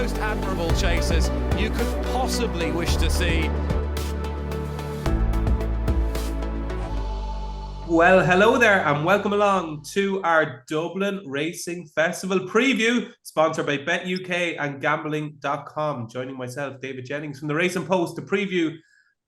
most admirable chasers you could possibly wish to see. Well, hello there and welcome along to our Dublin Racing Festival preview, sponsored by Bet UK and Gambling.com. Joining myself, David Jennings from the Racing Post to preview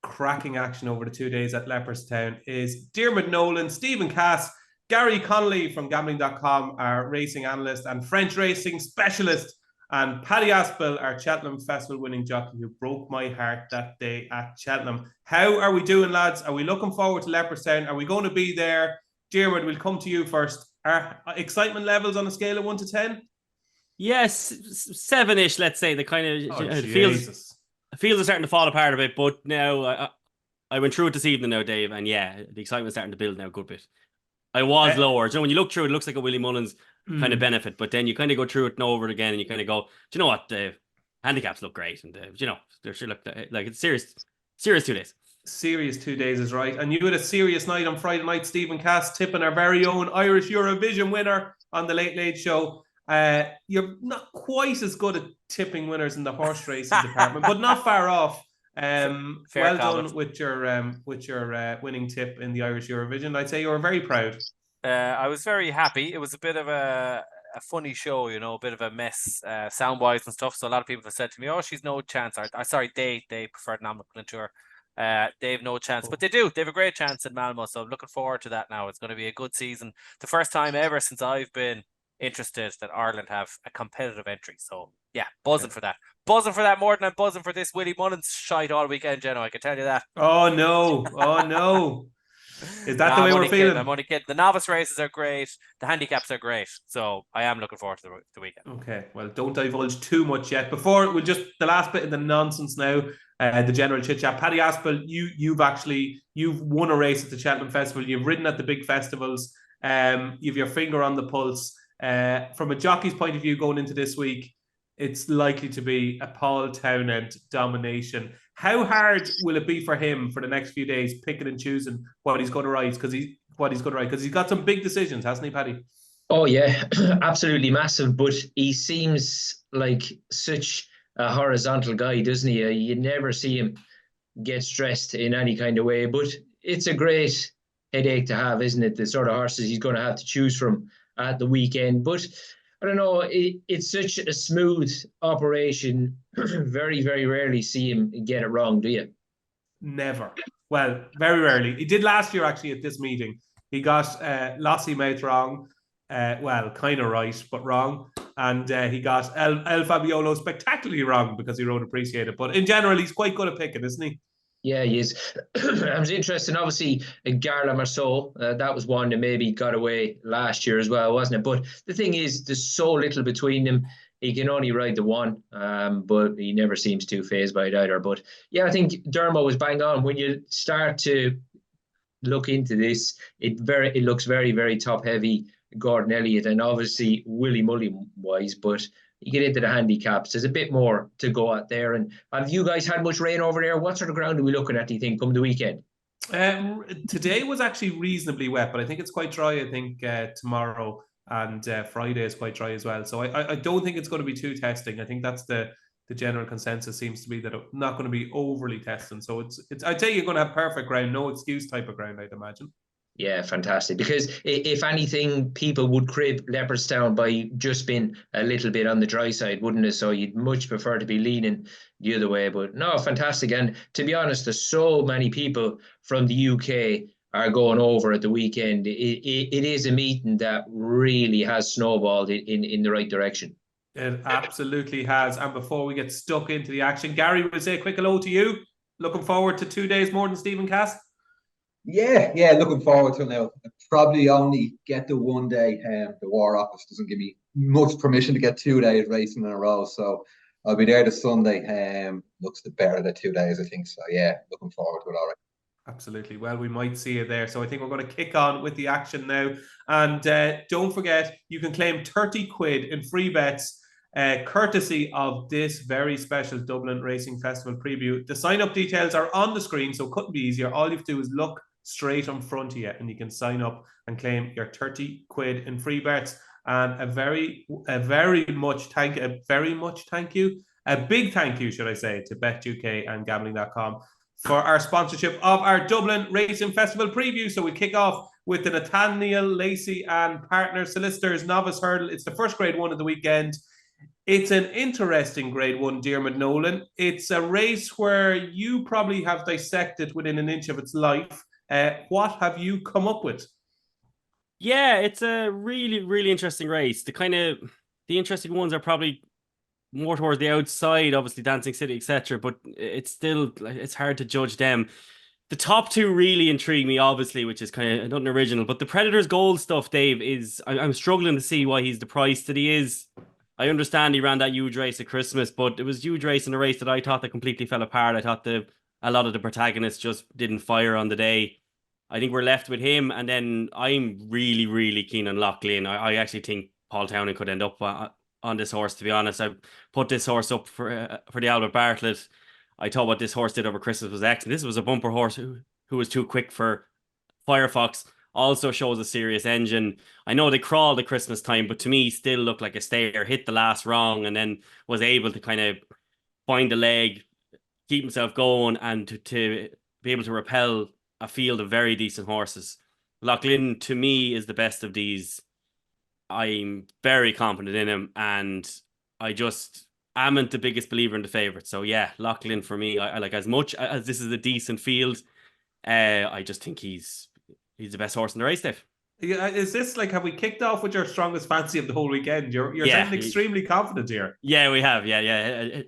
cracking action over the 2 days at Leopardstown is Diarmuid Nolan, Stephen Cass, Gary Connolly from Gambling.com, our racing analyst and French racing specialist, and Paddy Aspell, our Cheltenham Festival-winning jockey who broke my heart that day at Cheltenham. How are we doing, lads? Are we looking forward to Leopardstown? Are we going to be there? Diarmuid, we'll come to you first. Are excitement levels on a scale of 1 to 10? Yes, 7-ish, let's say. The kind of it feels are starting to fall apart a bit, but now I went through it this evening now, Dave, and yeah, the excitement's starting to build now a good bit. I was lower. You know, when you look through it, looks like a Willie Mullins kind of benefit, but then you kind of go through it and over it again, and you kind of go, do you know what? The handicaps look great, and you know, they should look like it's serious 2 days. Serious 2 days is right. And you had a serious night on Friday night, Stephen Cass, tipping our very own Irish Eurovision winner on the Late Late Show. You're not quite as good at tipping winners in the horse racing department, but not far off. Well done with your winning tip in the Irish Eurovision. I'd say you were very proud. I was very happy. It was a bit of a funny show, you know, a bit of a mess, sound wise and stuff. So a lot of people have said to me, "Oh, she's no chance." They preferred not to put into her. They have no chance, but they do. They have a great chance in Malmo. So I'm looking forward to that. Now it's going to be a good season. The first time ever since I've been interested that Ireland have a competitive entry. So yeah, buzzing for that. Buzzing for that more than I'm buzzing for this Willie Mullins shite all weekend, Jenno. I can tell you that. Oh no. Is that the way we're feeling? I'm only kidding. The novice races are great. The handicaps are great. So I am looking forward to the weekend. Okay. Well, don't divulge too much yet. Before we'll just the last bit of the nonsense now. The general chit chat. Paddy Aspell, you've won a race at the Cheltenham Festival. You've ridden at the big festivals. You've your finger on the pulse. From a jockey's point of view, going into this week, it's likely to be a Paul Townend domination. How hard will it be for him for the next few days, picking and choosing what he's going to ride? Because he's got some big decisions, hasn't he, Paddy? Oh yeah, absolutely massive. But he seems like such a horizontal guy, doesn't he? You never see him get stressed in any kind of way. But it's a great headache to have, isn't it? The sort of horses he's going to have to choose from at the weekend. But I don't know, it's such a smooth operation. Very, very rarely see him get it wrong, do you? Never. Well, very rarely. He did last year, actually, at this meeting. He got Lacy Mouth wrong. Well, kind of right, but wrong. And he got El Fabiolo spectacularly wrong because he wrote Appreciate It. But in general, he's quite good at picking, isn't he? Yeah, he is. It was interesting. Obviously, Garla Marceau, that was one that maybe got away last year as well, wasn't it? But the thing is, there's so little between them. He can only ride the one, but he never seems too phased by it either. But yeah, I think Dermo was bang on. When you start to look into this, it looks very, very top heavy. Gordon Elliott and obviously Willie Mullins wise, but you get into the handicaps, there's a bit more to go at there. And have you guys had much rain over there? What sort of ground are we looking at, do you think, come the weekend? Today was actually reasonably wet, but I think it's quite dry. I think tomorrow and Friday is quite dry as well. So I don't think it's going to be too testing. I think that's the general consensus seems to be that it's not going to be overly testing. So it's I'd say you're going to have perfect ground, no excuse type of ground, I'd imagine. Yeah, fantastic. Because if anything, people would crib Leopardstown by just being a little bit on the dry side, wouldn't it? So you'd much prefer to be leaning the other way. But no, fantastic. And to be honest, there's so many people from the UK are going over at the weekend. It is a meeting that really has snowballed in the right direction. It absolutely has. And before we get stuck into the action, Gary, will say a quick hello to you. Looking forward to 2 days more than Stephen Cass? Yeah, looking forward to it now. I probably only get the 1 day. The War Office doesn't give me much permission to get 2 days racing in a row, so I'll be there the Sunday. Looks the better the 2 days, I think. So yeah, looking forward to it. All right. Absolutely. Well, we might see you there. So I think we're going to kick on with the action now. And don't forget, you can claim 30 quid in free bets, courtesy of this very special Dublin Racing Festival preview. The sign-up details are on the screen, so it couldn't be easier. All you have to do is look straight in front of you and you can sign up and claim your 30 quid in free bets. And a big thank you, should I say, to Bet.UK and Gambling.com for our sponsorship of our Dublin Racing Festival preview. So we kick off with the Nathaniel, Lacy and partner Solicitors Novice Hurdle. It's the first Grade 1 of the weekend. It's an interesting Grade 1, Diarmuid Nolan. It's a race where you probably have dissected within an inch of its life. What have you come up with? Yeah, it's a really, really interesting race. The interesting ones are probably more towards the outside, obviously Dancing City, etc. But it's hard to judge them. The top two really intrigue me, obviously, which is kind of nothing original. But the Predator's Gold stuff, Dave, I'm struggling to see why he's the price that he is. I understand he ran that huge race at Christmas, but it was huge race in a race that I thought that completely fell apart. I thought a lot of the protagonists just didn't fire on the day. I think we're left with him, and then I'm really, really keen on Loughlin. I actually think Paul Townend could end up on this horse, to be honest. I put this horse up for the Albert Bartlett. I thought what this horse did over Christmas was excellent. This was a bumper horse who was too quick for Firefox. Also shows a serious engine. I know they crawled at Christmas time, but to me still looked like a stayer, hit the last rung, and then was able to kind of find the leg, keep himself going, and to be able to repel a field of very decent horses. Loughlin, to me, is the best of these. I'm very confident in him, and I just amn't the biggest believer in the favourite. So yeah, Loughlin for me. I like, as much as this is a decent field, I just think he's the best horse in the race, Dave. Yeah, is this like, have we kicked off with your strongest fancy of the whole weekend? You're sounding extremely confident here. Yeah, we have. Yeah.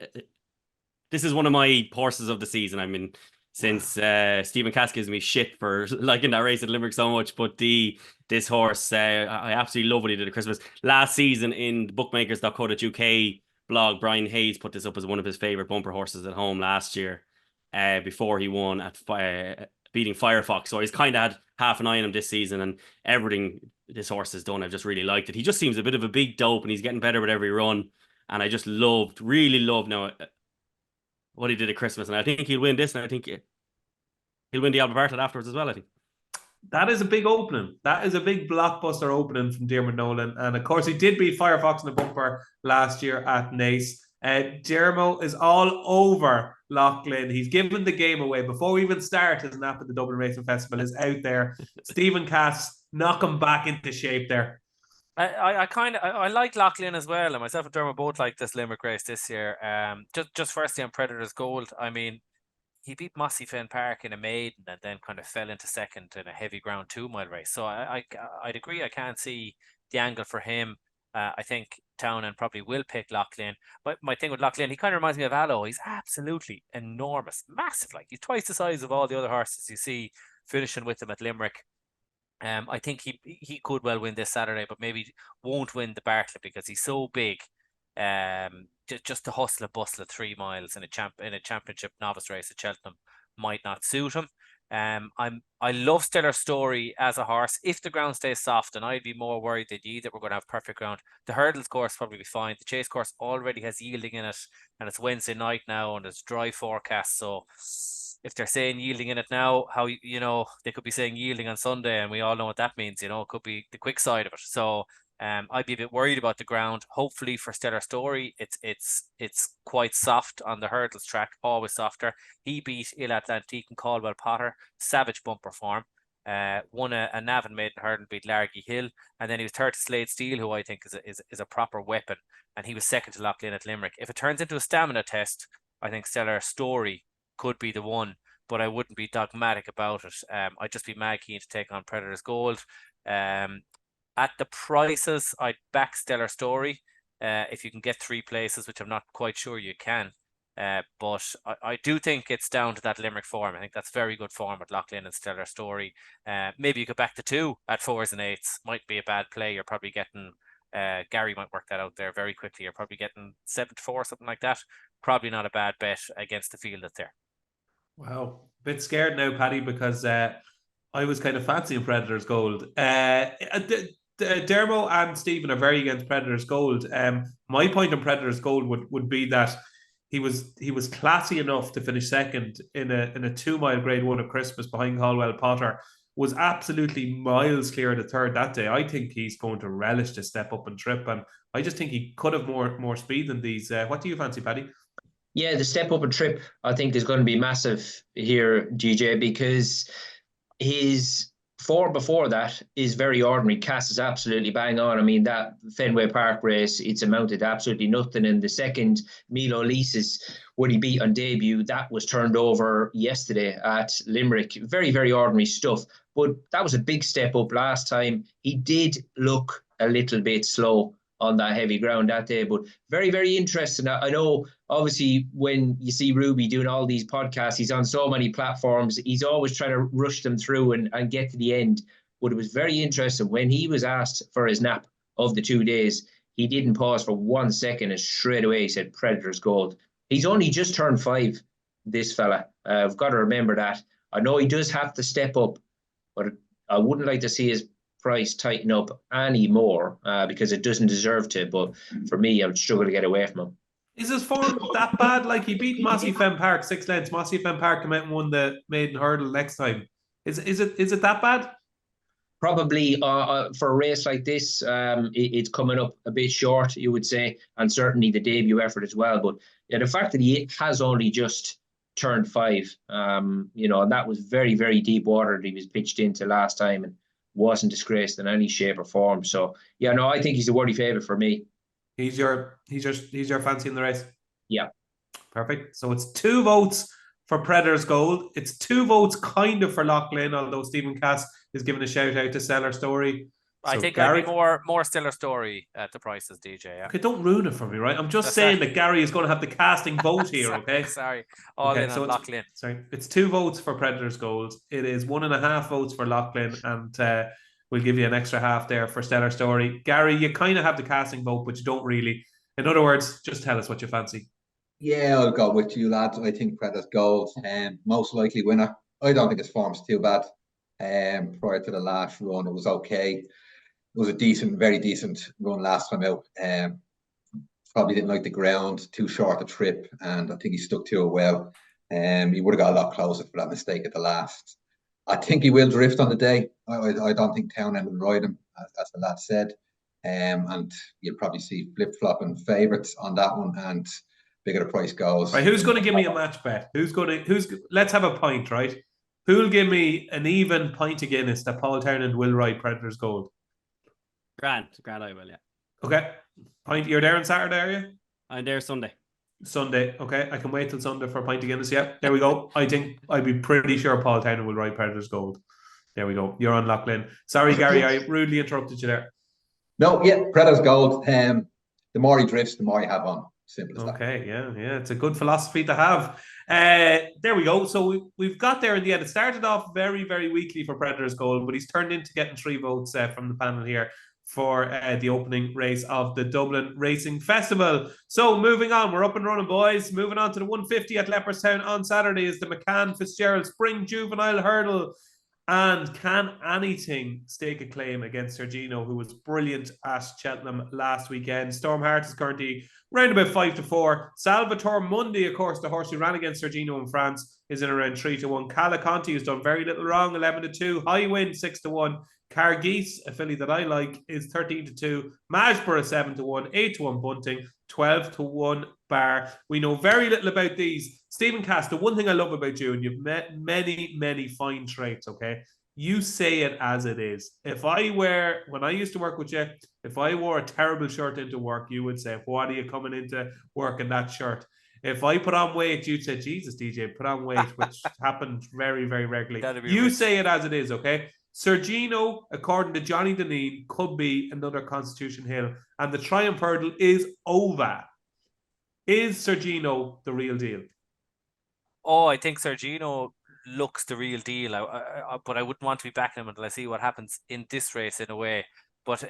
This is one of my horses of the season. I mean, since Stephen Cass gives me shit for liking that race at Limerick so much, but this horse, I absolutely love what he did at Christmas. Last season in the bookmakers.co.uk blog, Brian Hayes put this up as one of his favourite bumper horses at home last year, before he won at beating Firefox. So he's kind of had half an eye on him this season, and everything this horse has done, I've just really liked it. He just seems a bit of a big dope, and he's getting better with every run. And I just really loved now what he did at Christmas. And I think he'll win this, and I think he'll win the Albert Bartlett afterwards as well, I think. That is a big opening. That is a big blockbuster opening from Diarmuid Nolan. And of course, he did beat Firefox in the bumper last year at Naas. Dermo is all over Loughlin. He's given the game away before we even start. His nap at the Dublin Racing Festival is out there. Stephen Cass, knock him back into shape there. I like Loughlin as well, and myself and Dermo both like this Limerick race this year. Just firstly on Predator's Gold, I mean, he beat Mossy Fen Park in a maiden and then kind of fell into second in a heavy ground 2 mile race. So I'd agree. I can't see the angle for him. I think Townend probably will pick Loughlin. But my thing with Loughlin, he kind of reminds me of Allo. He's absolutely enormous, massive. Like, he's twice the size of all the other horses you see finishing with him at Limerick. I think he could well win this Saturday, but maybe won't win the Bartlett because he's so big. Just to hustle and bustle at 3 miles in a championship novice race at Cheltenham might not suit him. I love Stellar Story as a horse. If the ground stays soft, and I'd be more worried than you that we're going to have perfect ground. The hurdles course probably be fine. The chase course already has yielding in it, and it's Wednesday night now, and it's dry forecast. So if they're saying yielding in it now, how they could be saying yielding on Sunday, and we all know what that means. It could be the quick side of it. So I'd be a bit worried about the ground. Hopefully for Stellar Story, it's quite soft on the hurdles track, always softer. He beat Il Atlantique and Caldwell Potter, savage bumper form. Won a Navan maiden hurdle, beat Largy Hill, and then he was third to Slade Steele, who I think is a proper weapon, and he was second to Loughlin at Limerick. If it turns into a stamina test, I think Stellar Story could be the one, but I wouldn't be dogmatic about it. I'd just be mad keen to take on Predator's Gold. At the prices, I'd back Stellar Story if you can get 3 places, which I'm not quite sure you can. But I do think it's down to that Limerick form. I think that's very good form with Loughlin and Stellar Story. Maybe you could back the 2 at 4s and 8s. Might be a bad play. You're probably getting Gary might work that out there very quickly. You're probably getting 7-4, something like that. Probably not a bad bet against the field that's there. Wow, bit scared now, Paddy, because I was kind of fancying Predator's Gold. Dermo and Stephen are very against Predator's Gold. My point on Predator's Gold would be that he was classy enough to finish second in a 2 mile Grade 1 at Christmas behind Caldwell Potter. was absolutely miles clear of the third that day. I think he's going to relish to step up and trip, and I just think he could have more speed than these. What do you fancy, Paddy? Yeah, the step up and trip, I think, is going to be massive here, GJ, because his form before that is very ordinary. Cass is absolutely bang on. I mean, that Fenway Park race, it's amounted to absolutely nothing. And the second, Milo Leases, when he beat on debut, that was turned over yesterday at Limerick. Very, very ordinary stuff. But that was a big step up last time. He did look a little bit slow on that heavy ground that day, but very, very interesting. I know, obviously, when you see Ruby doing all these podcasts, he's on so many platforms. He's always trying to rush them through and get to the end. But it was very interesting when he was asked for his nap of the 2 days. He didn't pause for 1 second and straight away he said Predator's Gold. He's only just turned 5, this fella. I've got to remember that. I know he does have to step up, but I wouldn't like to see his price tighten up any more because it doesn't deserve to. But for me, I would struggle to get away from him. Is his form that bad? Like, he beat Mossy Fen Park 6 lengths. Mossy Fen Park come out and won the maiden hurdle next time. Is it that bad? Probably for a race like this, it's coming up a bit short, you would say, and certainly the debut effort as well. But yeah, the fact that he has only just turned 5, and that was very, very deep water that he was pitched into last time and wasn't disgraced in any shape or form. So yeah, no, I think he's a worthy favourite for me. He's your fancy in the race. Yeah, perfect. So it's 2 votes for Predator's Gold. It's 2 votes kind of for Loughlin, although Stephen Cass is giving a shout out to Stellar Story. I think Gary, I'd be more Stellar Story at the prices, DJ. Yeah. Okay, don't ruin it for me, right? I'm just saying that Gary is going to have the casting vote here, okay? Sorry. All in on Loughlin. Sorry. It's 2 votes for Predator's Gold. It is 1.5 votes for Loughlin, and we'll give you an extra half there for Stellar Story. Gary, you kind of have the casting vote, but you don't really. In other words, just tell us what you fancy. Yeah, I'll go with you, lads. I think Predator's Gold, most likely winner. I don't think his form's too bad. Prior to the last run, it was okay. It was a very decent run last time out. Probably didn't like the ground, too short a trip, and I think he stuck to it well. He would have got a lot closer for that mistake at the last. I think he will drift on the day. I don't think Townend will ride him, as the lad said. And you'll probably see flip-flopping favourites on that one, and bigger the price goes. Right, who's going to give me a match bet? Let's have a point, right? Who'll give me an even pint of Guinness that Paul Townend will ride Predator's Gold? Grant, I will, yeah. Okay. Pint, you're there on Saturday, are you? I'm there Sunday. Okay. I can wait till Sunday for a pint of Guinness. Yeah, there we go. I think I'd be pretty sure Paul Townend will ride Predator's Gold. There we go. You're on Loughlin. Sorry, Gary, I rudely interrupted you there. No, yeah, Predator's Gold. The more he drifts, the more you have on. Simple as that. Okay, yeah. It's a good philosophy to have. There we go. So we've got there in the end. It started off very, very weakly for Predator's Gold, but he's turned into getting 3 votes from the panel here for the opening race of the Dublin Racing Festival. So moving on, we're up and running, boys. Moving on to the 150 at Leopardstown on Saturday is the McCann Fitzgerald Spring Juvenile Hurdle. And can anything stake a claim against Sergino, who was brilliant at Cheltenham last weekend? Stormheart is currently round about 5-4. Salvatore Mundi, of course, the horse who ran against Sergino in France, is in around 3-1. Calaconti has done very little wrong, 11-2. High Wind, 6-1. Cargeese, a filly that I like, is 13-2. Majborough, 7-1. 8-1 Bunting. 12-1 Bar. We know very little about these. Stephen Cass, the one thing I love about you, and you've met many, many fine traits, okay? You say it as it is. When I used to work with you, if I wore a terrible shirt into work, you would say, what are you coming into work in that shirt? If I put on weight, you'd say, Jesus, DJ, put on weight, which happened very, very regularly. You say it as it is, okay? Sergino, according to Johnny Deneen, could be another Constitution Hill, and the Triumph Hurdle is over. Is Sergino the real deal? Oh, I think Sergino looks the real deal, but I wouldn't want to be backing him until I see what happens in this race in a way. But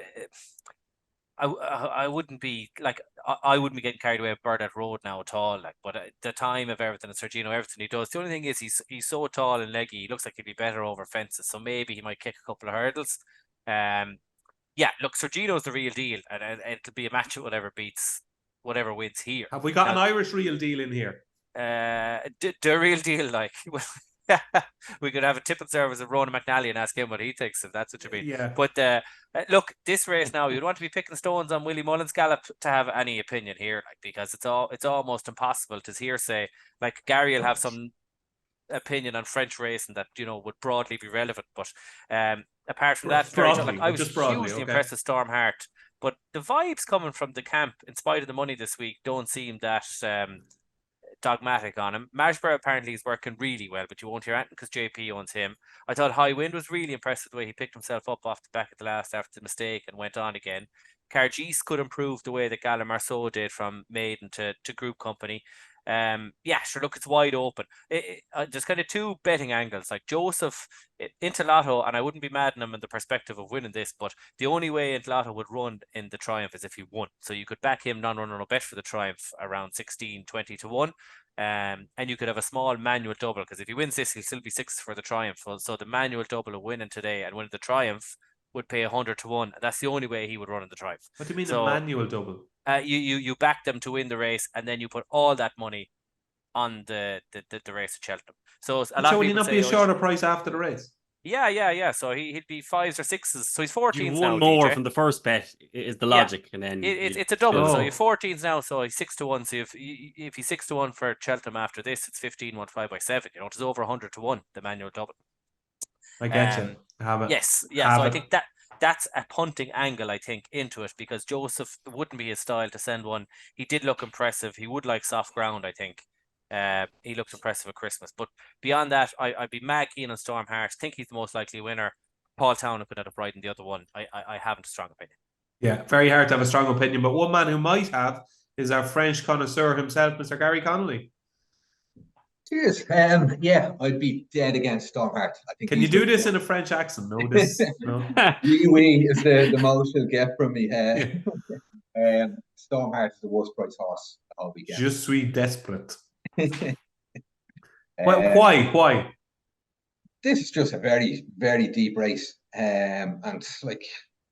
I wouldn't be getting carried away with Burnett Road now at all. But the time of everything, and Sergino, everything he does. The only thing is he's so tall and leggy. He looks like he'd be better over fences. So maybe he might kick a couple of hurdles. Yeah, look, Sergino's the real deal, and it'll be a match at whatever wins here. Have we got an Irish real deal in here? The real deal, We could have a tipping service of Ronan McNally and ask him what he thinks, if that's what you mean. Yeah. But look, this race now, you'd want to be picking stones on Willie Mullins Gallop to have any opinion here, like, because it's almost impossible to hearsay. Like, Gary will have some opinion on French racing that, you know, would broadly be relevant, but apart from that, I was hugely impressed with Stormheart. But the vibes coming from the camp, in spite of the money this week, don't seem that dogmatic on him. Marshborough apparently is working really well, but you won't hear anything because JP owns him. I thought High Wind was really impressed with the way he picked himself up off the back of the last after the mistake and went on again. Cargis could improve the way that Gala Marceau did from maiden to group company. Yeah, sure, look, it's wide open. There's kind of two betting angles, like Joseph into Lotto, and I wouldn't be mad at him in the perspective of winning this, but the only way into Lotto would run in the Triumph is if he won. So you could back him non-runner no bet for the Triumph around 16-20 to 1. And you could have a small manual double, because if he wins this, he'll still be 6 for the Triumph. So the manual double of winning today and winning the Triumph would pay 100 to 1. That's the only way he would run in the Triumph. What do you mean a manual double? You back them to win the race, and then you put all that money on the race at Cheltenham. So a lot of would he not be a shorter price after the race? Yeah. So he'd be 5s or 6s. So he's 14s now. One more DJ. from the first bet is the logic, and then it's a double. So you're 14s now. So he's 6 to 1. So if he's 6 to 1 for Cheltenham after this, it's 15 1 5 by 7. You know, it's over 100 to 1 the manual double. I get you. Have it. Yes, yeah. So I think that's a punting angle, I think, into it, because Joseph wouldn't be his style to send one. He did look impressive. He would like soft ground, I think. He looked impressive at Christmas. But beyond that, I'd be mad keen on Stormheart. Think he's the most likely winner. Paul Townend could end up riding the other one. I haven't a strong opinion. Yeah, very hard to have a strong opinion. But one man who might have is our French connoisseur himself, Mr. Gary Connolly. Cheers. Yeah, I'd be dead against Stormheart. I think. Can you do this in a French accent? No, this. No. Oui is the most you'll get from me. Stormheart is the worst price horse I'll be getting. Je suis desperate. Why? This is just a very, very deep race. And like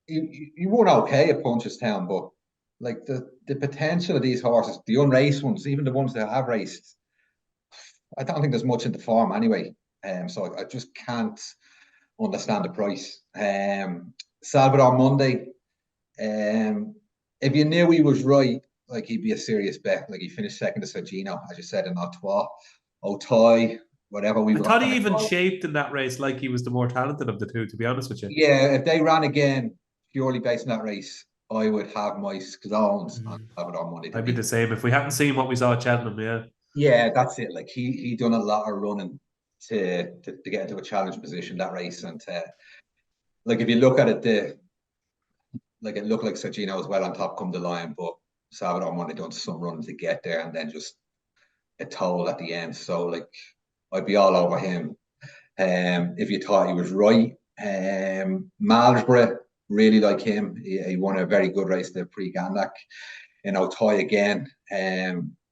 you won okay at Punchestown, but like the potential of these horses, the unraced ones, even the ones that have raced, I don't think there's much in the form anyway. So I just can't understand the price. Salvador Monday, if you knew he was right, like he'd be a serious bet. Like he finished second to Sergino, as you said, in Artois, Otoy, whatever. I thought he even shaped in that race like he was the more talented of the two, to be honest with you. Yeah, if they ran again purely based on that race, I would have my scones on Salvador Monday. I'd be the same if we hadn't seen what we saw at Cheltenham. Yeah. Yeah, that's it. Like he done a lot of running to get into a challenge position that race, and like if you look at it, it looked like Sergino was well on top come the line, but Salvador Monday done some running to get there, and then just a toll at the end. So like I'd be all over him. If you thought he was right, Malmesbury, really like him. He won a very good race the pre-Gandak in Otoy again.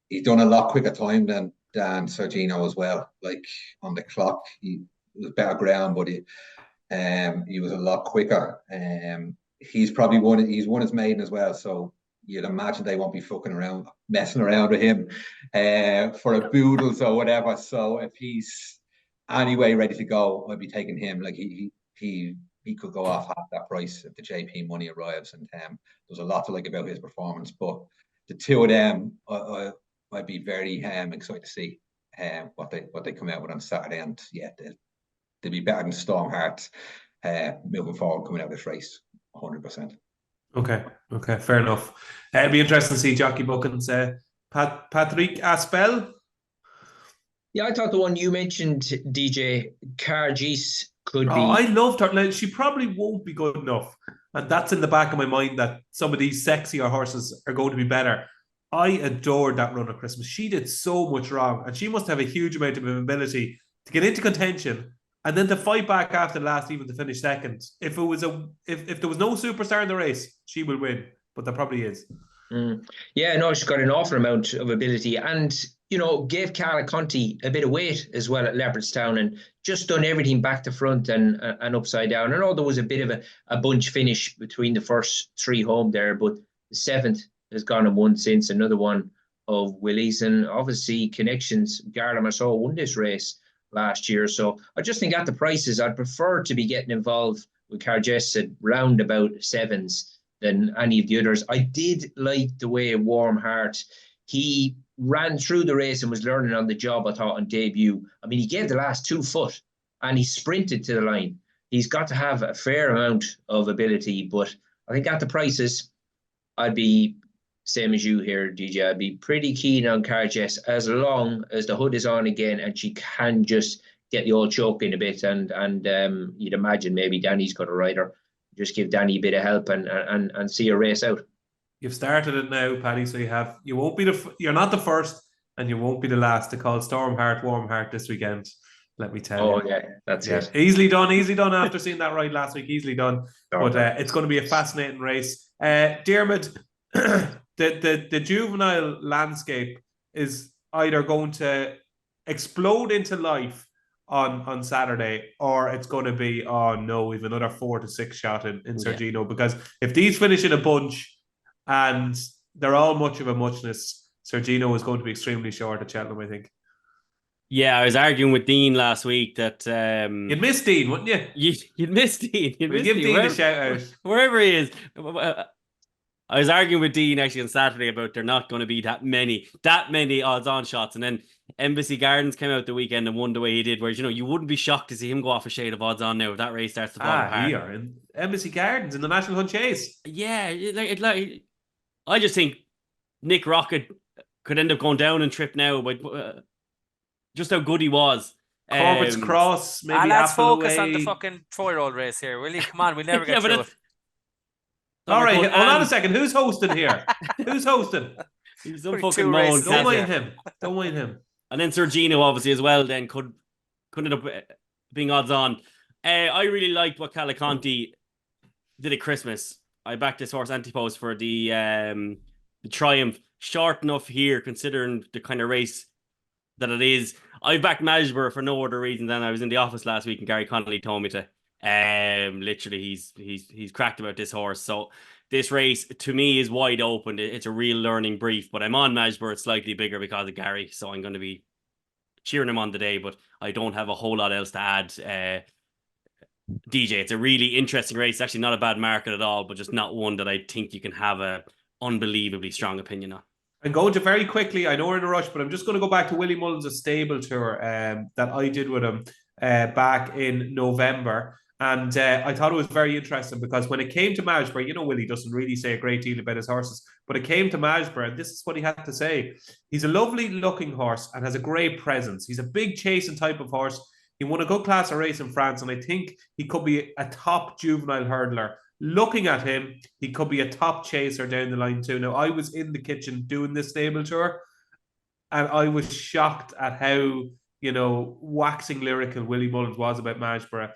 He's done a lot quicker time than Sergino as well. Like on the clock, he was better ground, but he was a lot quicker. He's probably won his maiden as well, so you'd imagine they won't be messing around with him for a Boodles or whatever. So if he's anyway ready to go, I'd be taking him. Like he could go off half that price if the JP money arrives, and there's a lot to like about his performance. But the two of them, I'd be very excited to see what they come out with on Saturday, and yeah, they'll be better than Stormheart moving forward coming out of this race, 100%. Okay, fair enough. It'll be interesting to see Jockey Bookings. Paddy Aspell. Yeah, I thought the one you mentioned, DJ Cargis, could be. I loved her. Like, she probably won't be good enough, and that's in the back of my mind that some of these sexier horses are going to be better. I adored that run at Christmas. She did so much wrong, and she must have a huge amount of ability to get into contention and then to fight back after the last, even to finish second. If there was no superstar in the race, she will win, but there probably is. Yeah, no, she's got an awful amount of ability, and gave Carla Conti a bit of weight as well at Leopardstown, and just done everything back to front and upside down. I know there was a bit of a bunch finish between the first three home there, but the seventh has gone and won since, another one of Willie's, and obviously connections. Gala Marceau won this race last year. So I just think at the prices, I'd prefer to be getting involved with Cargess at round about 7s than any of the others. I did like the way Warm Heart, he ran through the race and was learning on the job, I thought, on debut. I mean, he gave the last 2 foot and he sprinted to the line. He's got to have a fair amount of ability, but I think at the prices, I'd be same as you here, DJ. I'd be pretty keen on Cargess as long as the hood is on again and she can just get the old choke in a bit. And you'd imagine maybe Danny's got a rider. Just give Danny a bit of help and see a race out. You've started it now, Paddy. So you won't be you're not the first, and you won't be the last to call Storm Heart, Warm Heart this weekend. Let me tell you. Oh yeah, that's it. Easily done after seeing that ride last week. Easily done. But it's going to be a fascinating race. Diarmuid, the juvenile landscape is either going to explode into life on Saturday, or it's going to be, oh no, we've another 4 to 6 shot in Sergino. Because if these finish in a bunch and they're all much of a muchness, Sergino is going to be extremely short at Cheltenham, I think. Yeah, I was arguing with Dean last week that you'd miss Dean, wouldn't you? You'd miss Dean. We'll give Dean a shout out wherever he is. I was arguing with Dean actually on Saturday about there not going to be that many odds-on shots, and then Embassy Gardens came out the weekend and won the way he did, where you wouldn't be shocked to see him go off a shade of odds-on now if that race starts to fall apart. Here in Embassy Gardens in the National Hunt Chase. Yeah, I just think Nick Rocket could end up going down and trip now, but just how good he was. Corbett's Cross, maybe. Let's focus on the fucking 4-year-old race here, will you? Come on, we'll never get through it. All right, hold on a second. Who's hosting here? Who's hosting? He's some fucking moan. Don't mind him. And then Sergino, obviously, as well, then could end up being odds on. I really liked what Caliconti did at Christmas. I backed this horse Antipose for the Triumph. Short enough here, considering the kind of race that it is. I backed Majborough for no other reason than I was in the office last week and Gary Connolly told me to. Literally, he's cracked about this horse. So this race to me is wide open. It's a real learning brief. But I'm on Majborough. It's slightly bigger because of Gary, so I'm going to be cheering him on today. But I don't have a whole lot else to add. DJ, it's a really interesting race. Actually, not a bad market at all, but just not one that I think you can have a unbelievably strong opinion on. I'm going to very quickly, I know we're in a rush, but I'm just going to go back to Willie Mullins' stable tour that I did with him back in November. And I thought it was very interesting because when it came to Majborough, Willie doesn't really say a great deal about his horses, but it came to Majborough, and this is what he had to say. He's a lovely looking horse and has a great presence. He's a big chasing type of horse. He won a good class of race in France, and I think he could be a top juvenile hurdler. Looking at him, he could be a top chaser down the line too. Now, I was in the kitchen doing this stable tour, and I was shocked at how, waxing lyrical Willie Mullins was about Majborough.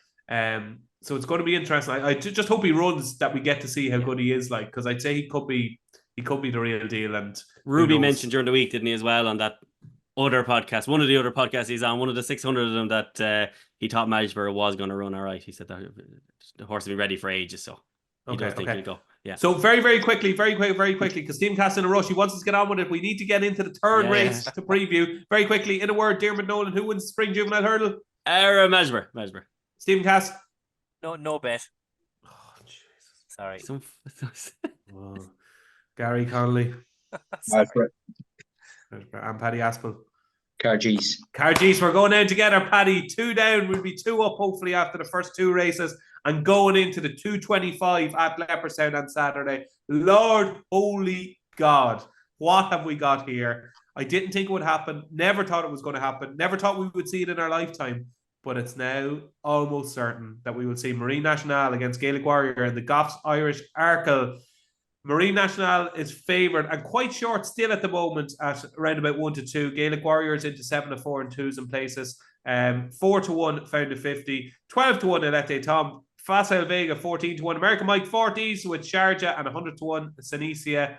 So it's going to be interesting. I just hope he runs, that we get to see how good he is, because I'd say he could be the real deal. And Ruby mentioned during the week, didn't he, as well, on that other podcast, one of the other podcasts he's on, one of the 600 of them, that he thought Majborough was going to run all right. He said that the horse will be ready for ages, so he does think he'll go. Yeah. So very quickly, because Team Cast in a rush. He wants us to get on with it. We need to get into the third race to preview. Very quickly, in a word, Diarmuid Nolan, who wins the Spring Juvenile Hurdle? Majborough. Stephen Cass? No bet. Oh, Jesus. Sorry. Gary Connolly. And Paddy Aspell. Cargis, we're going down together, Paddy. 2 down. We'll be 2 up, hopefully, after the first 2 races. And going into the 225 at Leopardstown on Saturday. Lord, holy God. What have we got here? I didn't think it would happen. Never thought it was going to happen. Never thought we would see it in our lifetime. But it's now almost certain that we will see Marine Nationale against Gaelic Warrior in the Goffs Irish Arkle. Marine Nationale is favoured and quite short still at the moment at around about 1-2. Gaelic Warriors into 7-4 and 2s in places. 4-1 Found to 50. 12-1 Elete Tom. Facile Vega 14-1. American Mike 40s with Sharjah and 100-1 Sanicia.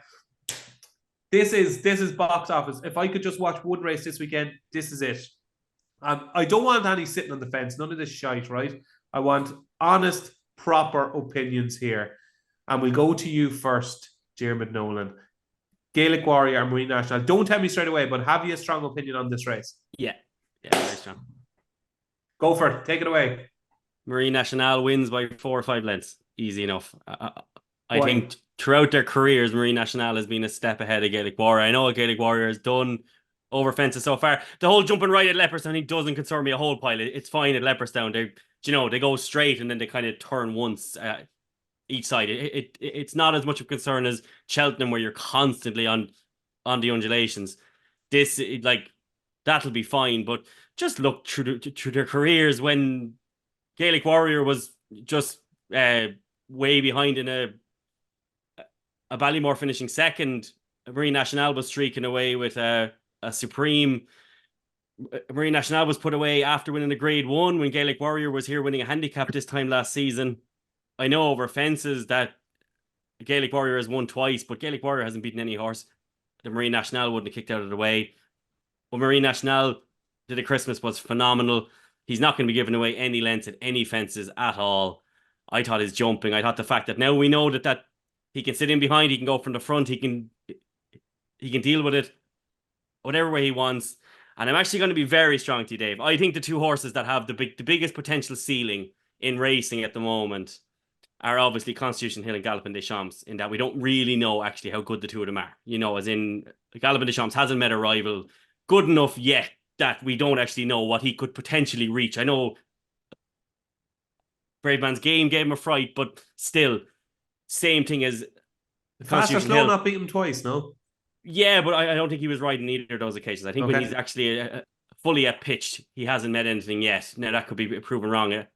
This is box office. If I could just watch one race this weekend, this is it. I don't want any sitting on the fence. None of this shite, right? I want honest, proper opinions here. And we'll go to you first, Diarmuid Nolan. Gaelic Warrior and Marine Nationale. Don't tell me straight away, but have you a strong opinion on this race? Yeah, very strong. Go for it. Take it away. Marine Nationale wins by 4 or 5 lengths. Easy enough. I Why? think throughout their careers, Marine Nationale has been a step ahead of Gaelic Warrior. I know what Gaelic Warrior has done over fences so far. The whole jumping right at Leopardstown, he doesn't concern me a whole pile. It's fine at Leopardstown. They go straight and then they kind of turn once each side. It's not as much of a concern as Cheltenham, where you're constantly on the undulations. That'll be fine. But just look through their careers when Gaelic Warrior was just way behind in a Ballymore finishing second. Marine Nationale was streaking away with a Supreme. Marine Nationale was put away after winning a Grade 1 when Gaelic Warrior was here winning a handicap this time last season. I know over fences that Gaelic Warrior has won twice, but Gaelic Warrior hasn't beaten any horse the Marine Nationale wouldn't have kicked out of the way. What Marine Nationale did at Christmas was phenomenal. He's not going to be giving away any lengths at any fences at all. I thought his jumping, I thought the fact that now we know that he can sit in behind, he can go from the front, he can deal with it whatever way he wants. And I'm actually going to be very strong to you, Dave. I think the two horses that have the biggest potential ceiling in racing at the moment are obviously Constitution Hill and Gallopin des Champs, in that we don't really know actually how good the two of them are. As in Gallopin des Champs hasn't met a rival good enough yet that we don't actually know what he could potentially reach. I know Brave Man's Game gave him a fright, but still, same thing as Fast or Slow not beat him twice, no? Yeah, but I don't think he was riding either of those occasions. I think when he's actually fully at pitch, he hasn't met anything yet. Now, that could be proven wrong at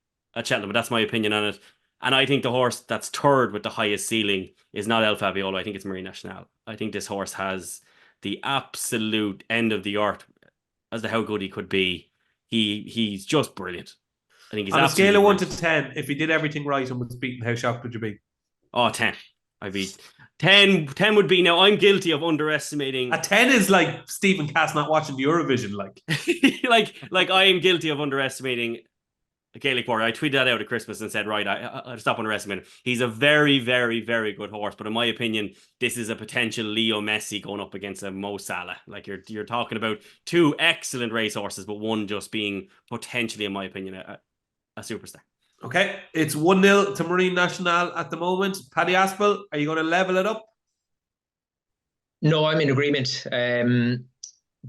Cheltenham, but that's my opinion on it. And I think the horse that's third with the highest ceiling is not El Fabiolo. I think it's Marine Nationale. I think this horse has the absolute end of the earth as to how good he could be. He's just brilliant. I think he's on a scale of 1 to brilliant. 10, if he did everything right and was beaten, how shocked would you be? Oh, 10. I'd be 10 would be. Now, I'm guilty of underestimating. A 10 is like Stephen Cass not watching the Eurovision. like I am guilty of underestimating Gaelic Warrior. I tweeted that out at Christmas and said, right, I'll stop underestimating him. He's a very, very, very good horse, but in my opinion, this is a potential Leo Messi going up against a Mo Salah. Like you're talking about two excellent racehorses, but one just being potentially, in my opinion, a superstar. Okay, it's 1-0 to Marine Nationale at the moment. Paddy Aspell, are you going to level it up? No, I'm in agreement.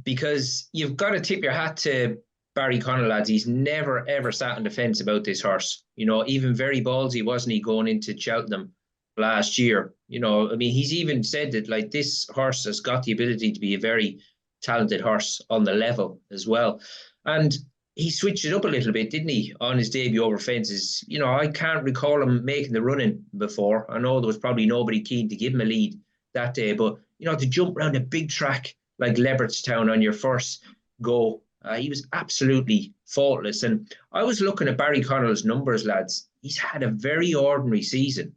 Because you've got to tip your hat to Gary Connolly, lads. He's never, ever sat on the fence about this horse. Even very ballsy, wasn't he, going into Cheltenham last year? He's even said that, this horse has got the ability to be a very talented horse on the level as well. And he switched it up a little bit, didn't he, on his debut over fences? I can't recall him making the running before. I know there was probably nobody keen to give him a lead that day, but, to jump around a big track like Leopardstown on your first go, he was absolutely faultless. And I was looking at Gary Connolly's numbers, lads. He's had a very ordinary season,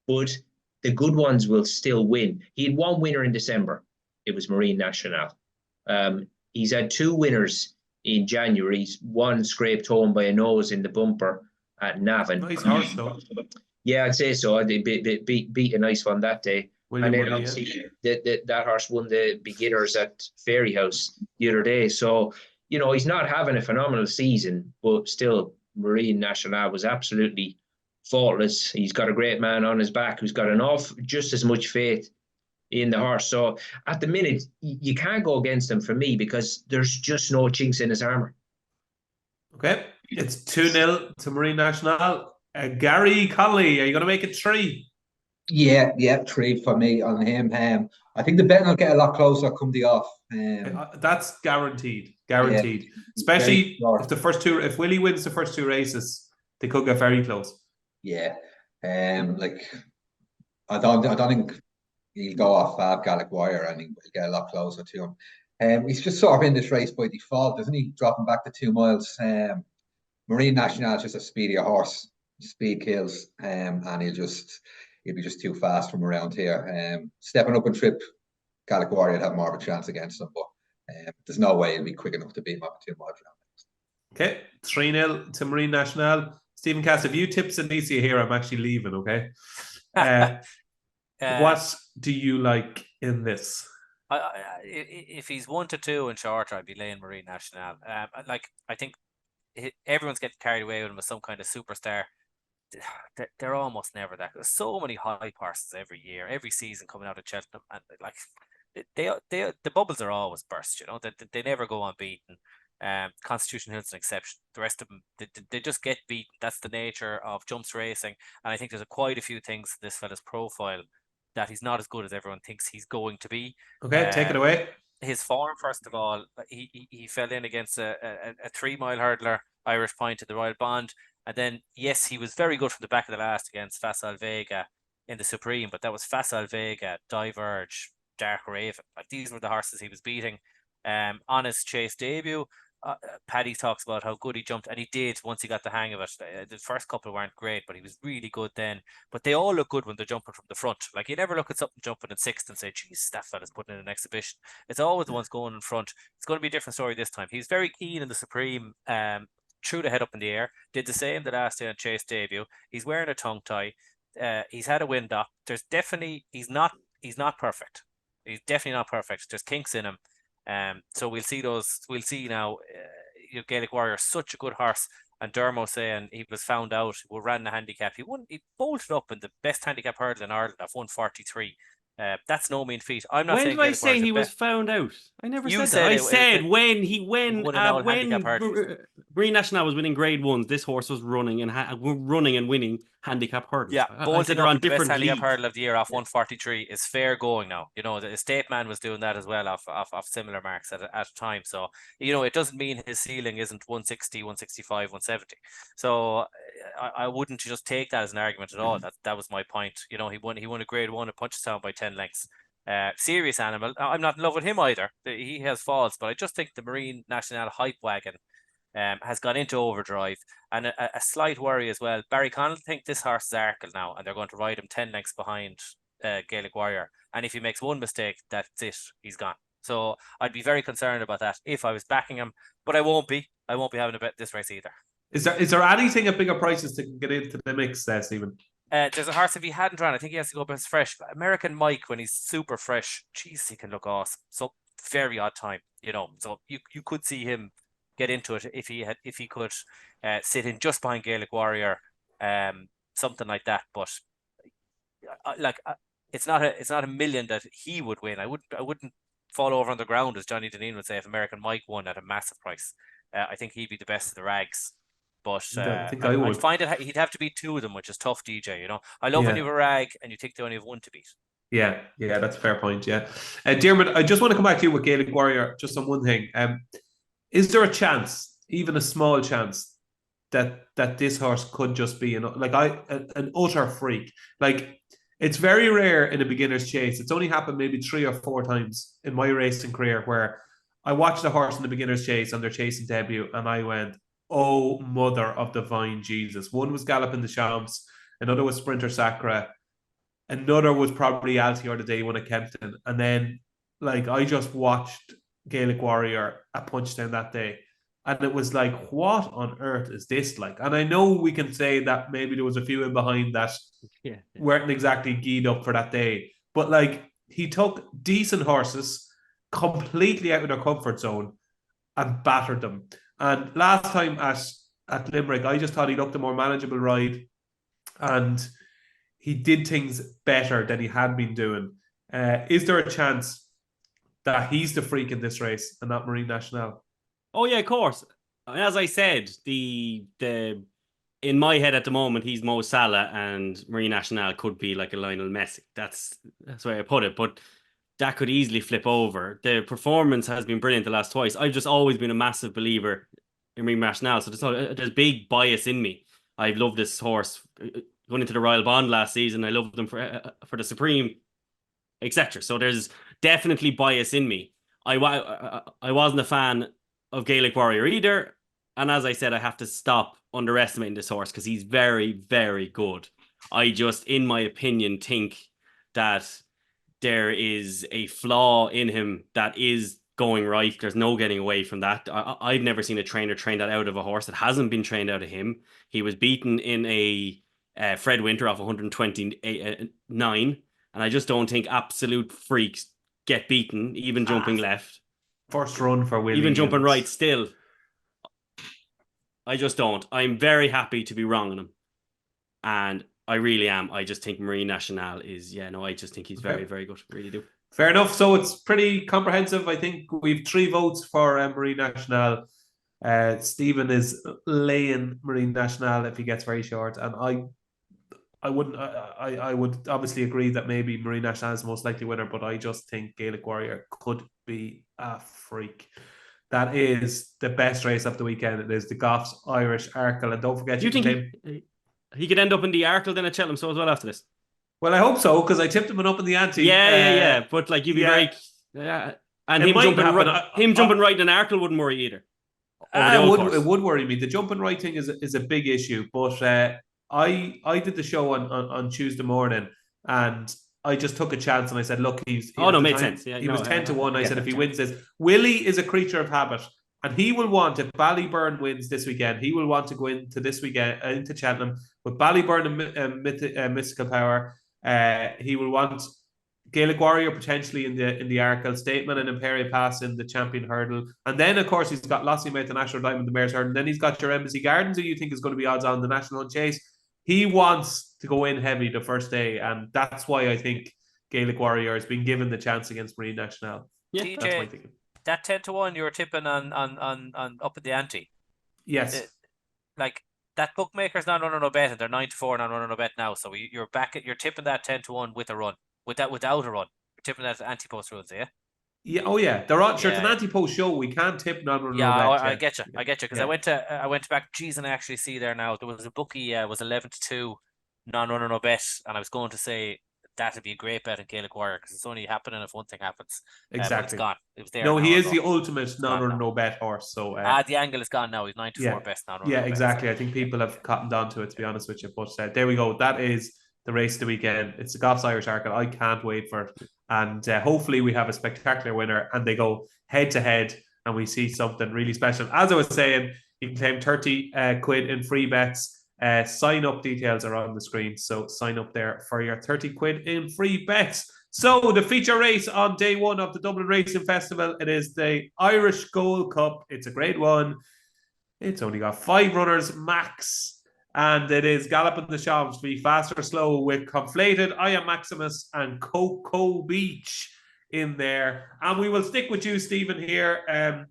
but the good ones will still win. He had one winner in December. It was Marine Nationale. He's had two winners in January. He's one scraped home by a nose in the bumper at Navan. Nice horse, though. Yeah, I'd say so. They beat a nice one that day. William and then Willie, obviously that horse won the beginners at Fairyhouse the other day. So, he's not having a phenomenal season, but still, Marine Nationale was absolutely faultless. He's got a great man on his back who's got just as much faith in the horse. So at the minute, you can't go against him for me because there's just no chinks in his armour. Okay, it's 2-0 to Marine Nationale. Gary Connolly, are you going to make it 3? Yeah, 3 for me on him. I think the betting will get a lot closer come the off. That's guaranteed. Yeah. Especially if Willie wins the first 2 races, they could get very close. Yeah. I don't think he'll go off Fab Gaelic Warrior and he'll get a lot closer to him. He's just sort of in this race by default, isn't he? Dropping back to 2 miles. Marine Nationale is just a speedier horse. Speed kills, and he'll be just too fast from around here. Stepping up and trip, Gaelic Warrior would have more of a chance against him, but there's no way he'll be quick enough to beat him up 2 miles round. Okay, 3-0 to Marine Nationale. Stephen Cass, if you tip Alicia here, I'm actually leaving, okay? What do you like in this? If he's 1 to 2 and shorter, I'd be laying Marine Nationale. I think everyone's getting carried away with him as some kind of superstar. They're almost never that. There's so many hype horses every year, every season coming out of Cheltenham, and like the bubbles are always burst. You know, they never go unbeaten. Constitution Hill's an exception. The rest of them, they just get beaten. That's the nature of jumps racing, and I think there's quite a few things in this fella's profile that he's not as good as everyone thinks he's going to be. Okay, take it away. His form, first of all, he fell in against a 3 mile hurdler, Irish Point at the Royal Bond. And then, yes, he was very good from the back of the last against Facile Vega in the Supreme, but that was Facile Vega, Diverge, Dark Raven. Like, these were the horses he was beating. On his chase debut, Paddy talks about how good he jumped, and he did once he got the hang of it. The first couple weren't great, but he was really good then. But they all look good when they're jumping from the front. Like, you never look at something jumping in sixth and say, geez, that fella's putting in an exhibition. It's always the ones going in front. It's going to be a different story this time. He's very keen in the Supreme, threw the head up in the air, did the same the last day on chase debut. He's wearing a tongue tie. He's had a wind up. There's definitely, he's not perfect. He's definitely not perfect. There's kinks in him. So we'll see now. Gaelic Warrior, such a good horse, and Dermo saying he was found out. We ran the handicap. He bolted up in the best handicap hurdle in Ireland at 143. That's no mean feat. I'm not saying. When did I say he was found out? I never said that. I said when Marine National was winning Grade 1s, this horse was running and winning handicap hurdles. Yeah, bolting on up the best handicap leagues. hurdle of the year off 143 is fair going now. You know, the Estate Man was doing that as well off similar marks at a time. So, you know, it doesn't mean his ceiling isn't 160, 165, 170. So I wouldn't just take that as an argument at all. That was my point. You know, he won a Grade 1 at Punchestown by 10 lengths. Serious animal. I'm not in love with him either. He has faults, but I just think the Marine National hype wagon has gone into overdrive, and a slight worry as well. Barry Connolly think this horse is Arkle now, and they're going to ride him 10 lengths behind Gaelic Warrior. And if he makes one mistake, that's it. He's gone. So I'd be very concerned about that if I was backing him, but I won't be. I won't be having to bet this race either. Is there anything at bigger prices to get into the mix there, Stephen? There's a horse, if he hadn't run, I think he has to go up as fresh. American Mike, when he's super fresh, geez, he can look awesome. So very odd time, you know. So you could see him get into it if he could sit in just behind Gaelic Warrior, something like that. But it's not a million that he would win. I wouldn't fall over on the ground, as Johnny Deneen would say, if American Mike won at a massive price. I think he'd be the best of the rags. But I think I would. I'd find it. He'd have to beat two of them, which is tough, DJ. You know, I love when you have a rag and you think they only have one to beat. Yeah, that's a fair point. Yeah, Diarmuid, I just want to come back to you with Gaelic Warrior just on one thing. Is there a chance, even a small chance, that this horse could just be an utter freak? Like, it's very rare in a beginner's chase. It's only happened maybe 3 or 4 times in my racing career where I watched a horse in the beginner's chase on their chasing debut, and I went, "Oh, mother of divine Jesus!" One was Galloping the Champs, another was Sprinter Sacra, another was probably Altior the day one at Kempton, and then I just watched Gaelic Warrior at Punchestown that day, and it was like, what on earth is this like? And I know we can say that maybe there was a few in behind that weren't exactly geared up for that day, but he took decent horses completely out of their comfort zone and battered them. And last time at Limerick, I just thought he looked a more manageable ride, and he did things better than he had been doing. Is there a chance that he's the freak in this race and not Marine National? Oh yeah, of course. As I said, the in my head at the moment, he's Mo Salah, and Marine National could be like a Lionel Messi. That's the way I put it. But that could easily flip over. The performance has been brilliant the last twice. I've just always been a massive believer in Marine National, so there's big bias in me. I've loved this horse going into the Royal Bond last season. I loved them for the Supreme, etc. So there's definitely bias in me. I wasn't a fan of Gaelic Warrior either, and as I said, I have to stop underestimating this horse because he's very, very good. I just, in my opinion, think that there is a flaw in him that is going right. There's no getting away from that. I've never seen a trainer train that out of a horse that hasn't been trained out of him. He was beaten in a Fred Winter off 129, and I just don't think absolute freaks get beaten, even jumping left. First run for Willie. Even jumping right still. I just don't. I'm very happy to be wrong on him. And I really am. I just think Marine National is, I just think he's very, very good. Really do. Fair enough. So it's pretty comprehensive. I think we've 3 votes for Marine National. Stephen is laying Marine National if he gets very short, and I would obviously agree that maybe Marine National is the most likely winner, but I just think Gaelic Warrior could be a freak. That is the best race of the weekend. It is the Goffs Irish Arkle, and don't forget. Do you think he could end up in the Arkle then at Cheltenham so as well after this? Well, I hope so, because I tipped him up in the ante. Yeah. But like, you'd be very... and him jumping right in an Arkle wouldn't worry either. It would worry me. The jumping right thing is a big issue. But I did the show on Tuesday morning, and I just took a chance and I said, look, made sense. Yeah, he was 10-1. I said, if he wins this, Willie is a creature of habit. And he will want, if Ballyburn wins this weekend, he will want to go into this weekend, into Cheltenham, with Ballyburn and Mystical Power. He will want Gaelic Warrior potentially in the Arkle, Statement and Imperial Pass in the Champion Hurdle. And then, of course, he's got Lacy Mate, the National Diamond, the Mayor's Hurdle. And then he's got your Embassy Gardens, who you think is going to be odds on the National Chase. He wants to go in heavy the first day. And that's why I think Gaelic Warrior has been given the chance against Marine National. Yeah, TJ, that's my thinking. That 10-1 you were tipping on up at the ante. Yes. Like, that bookmaker's not running no bet, and they're 9-4 not running no bet now. So you're tipping that 10-1 with a run. Without a run. You're tipping that anti-post rules, yeah? Yeah, oh yeah. They're on. Sure, it's an anti-post show. We can't tip non-running no bet. I get you. Because I went back, and I actually see there now, there was a bookie, was 11-2 non-running no bet, and I was going to say, that'd be a great bet in Gaelic Warrior because it's only happening if one thing happens. Exactly. It's gone. It was there. No, he is the ultimate non-run no bet horse. So the angle is gone now. He's 9-4 best non-run. Yeah, exactly. I think people have cottoned on to it, to be honest with you. But there we go. That is the race of the weekend. It's the Goffs Irish Arkle. I can't wait for it. And hopefully we have a spectacular winner and they go head to head and we see something really special. As I was saying, you can claim 30 quid in free bets. Sign up details are on the screen, so sign up there for your 30 quid in free bets. So the feature race on day 1 of the Dublin Racing Festival, it is the Irish Gold Cup. It's a grade 1. It's only got 5 runners max, and it is Galloping the Shams to be fast or slow with Conflated, I Am Maximus and Coco Beach in there. And we will stick with you, Stephen, here.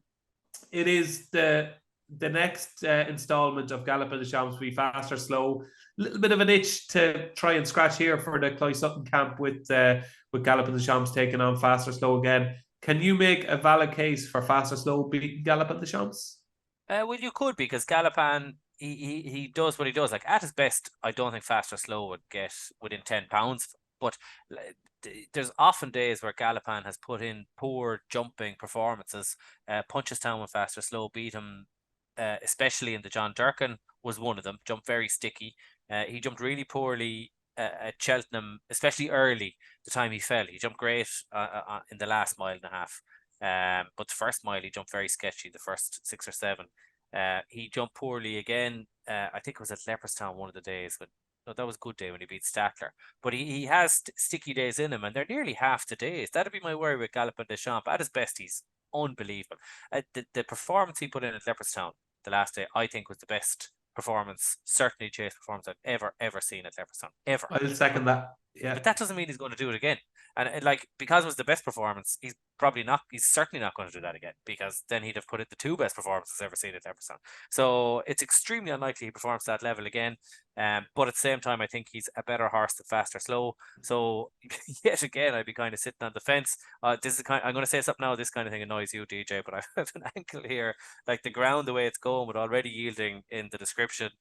It is the next installment of Galloping the Shams to be fast or slow. A little bit of an itch to try and scratch here for the Cloy Sutton camp with Galloping the Shams taking on fast or slow again. Can you make a valid case for fast or slow beating Galloping the Shams? Well, you could, because Galopan, he does what he does. Like, at his best, I don't think fast or slow would get within £10. But there's often days where Galopan has put in poor jumping performances. Punchestown with fast or slow beat him. Especially in the John Durkin was one of them. Jumped very sticky. He jumped really poorly at Cheltenham, especially early. The time he fell, he jumped great in the last mile and a half. But the first mile he jumped very sketchy. The first 6 or 7, he jumped poorly again. I think it was at Leopardstown one of the days, but no, that was a good day when he beat Statler. But he has sticky days in him, and they're nearly half the days. That'd be my worry with Gallopin des Champs. At his best, he's unbelievable. The performance he put in at Leopardstown the last day, I think, was the best performance, certainly chase performance I've ever seen at Leopardstown. Ever. I'll second that. Yeah. But that doesn't mean he's going to do it again. And because it was the best performance, he's certainly not going to do that again, because then he'd have put it the 2 best performances ever seen at Leopardstown. So it's extremely unlikely he performs that level again. But at the same time, I think he's a better horse than fast or slow. So yet again, I'd be kind of sitting on the fence. I'm going to say something now. This kind of thing annoys you, DJ, but I have an ankle here. Like, the ground, the way it's going, with already yielding in the description.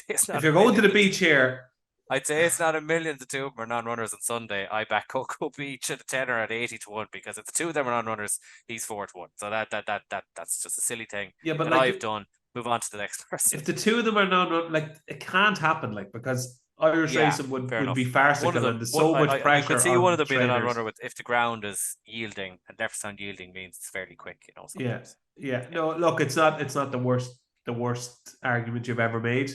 If you're going to the beach here, I'd say it's not a million. The 2 of them are non-runners on Sunday. I back Coco Beach at a tenner at 80-1, because if the 2 of them are non-runners, he's 4-1. So that's just a silly thing. Yeah, but that I've done. Move on to the next person. If the 2 of them are non-runners, like, it can't happen, like, because Irish racing would be farcical, and there's so much pressure. I could see one of them being a non-runner if the ground is yielding, and Leopardstown yielding means it's fairly quick, sometimes. Yeah. No, look, it's not the worst argument you've ever made.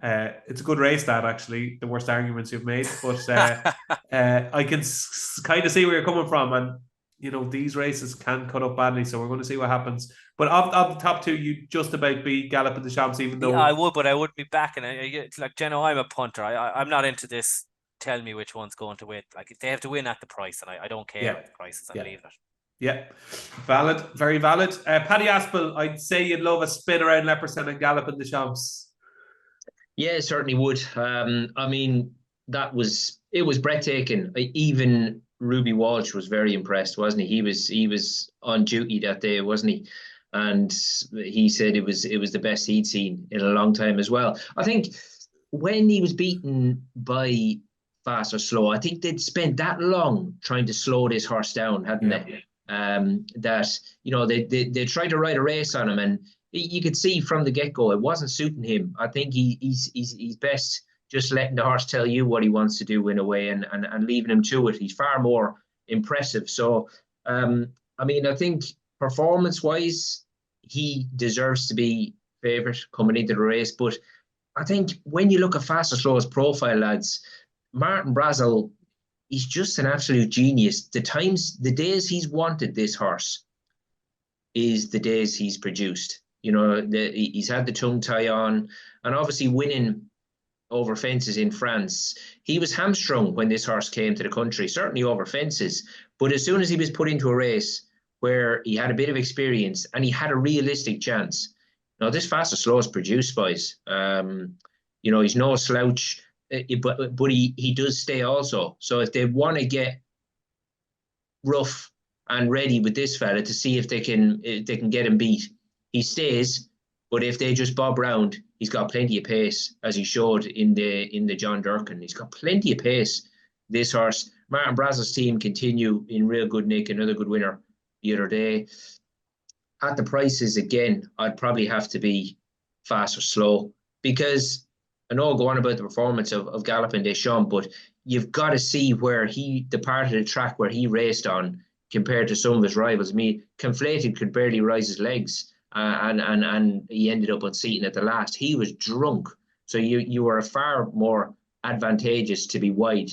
It's a good race, that, actually, the worst arguments you've made, but I can kind of see where you're coming from, and these races can cut up badly, so we're going to see what happens. But of the top two, you just about beat Galloping the Champs, even though... Yeah, I would, but I wouldn't be backing it. Like, Jenno, I'm a punter. I'm not into this, tell me which one's going to win. Like, they have to win at the price, and I don't care what the price is. I'm leaving it. Yeah, valid, very valid. Paddy Aspell, I'd say you'd love a spin around Leopardstown and Galloping the Champs. Yeah, certainly would. I mean, it was breathtaking. Even Ruby Walsh was very impressed, wasn't he? He was on duty that day, wasn't he? And he said it was the best he'd seen in a long time as well. I think when he was beaten by Fast or Slow, I think they'd spent that long trying to slow this horse down, hadn't they? That they tried to ride a race on him, and you could see from the get-go it wasn't suiting him. I think he's best just letting the horse tell you what he wants to do in a way, and leaving him to it. He's far more impressive. So I mean, I think performance-wise, he deserves to be favourite coming into the race. But I think when you look at Fast or Slow's profile, lads, Martin Brazel, he's just an absolute genius. The days he's wanted this horse is the days he's produced. He's had the tongue tie on, and obviously winning over fences in France. He was hamstrung when this horse came to the country, certainly over fences. But as soon as he was put into a race where he had a bit of experience and he had a realistic chance. Now, this Fast or Slow is produced, boys. He's no slouch, but he does stay also. So if they want to get rough and ready with this fella to see if they can get him beat, he stays. But if they just bob round, he's got plenty of pace, as he showed in the John Durkin. He's got plenty of pace, this horse. Martin Brazel's team continue in real good nick. Another good winner the other day. At the prices, again, I'd probably have to be Fast or Slow, because I know I'll go on about the performance of Galloping des Champs, but you've got to see where the part of the track where he raced on compared to some of his rivals. I mean, Conflated could barely rise his legs, and he ended up unseating at the last. He was drunk, so you were far more advantageous to be wide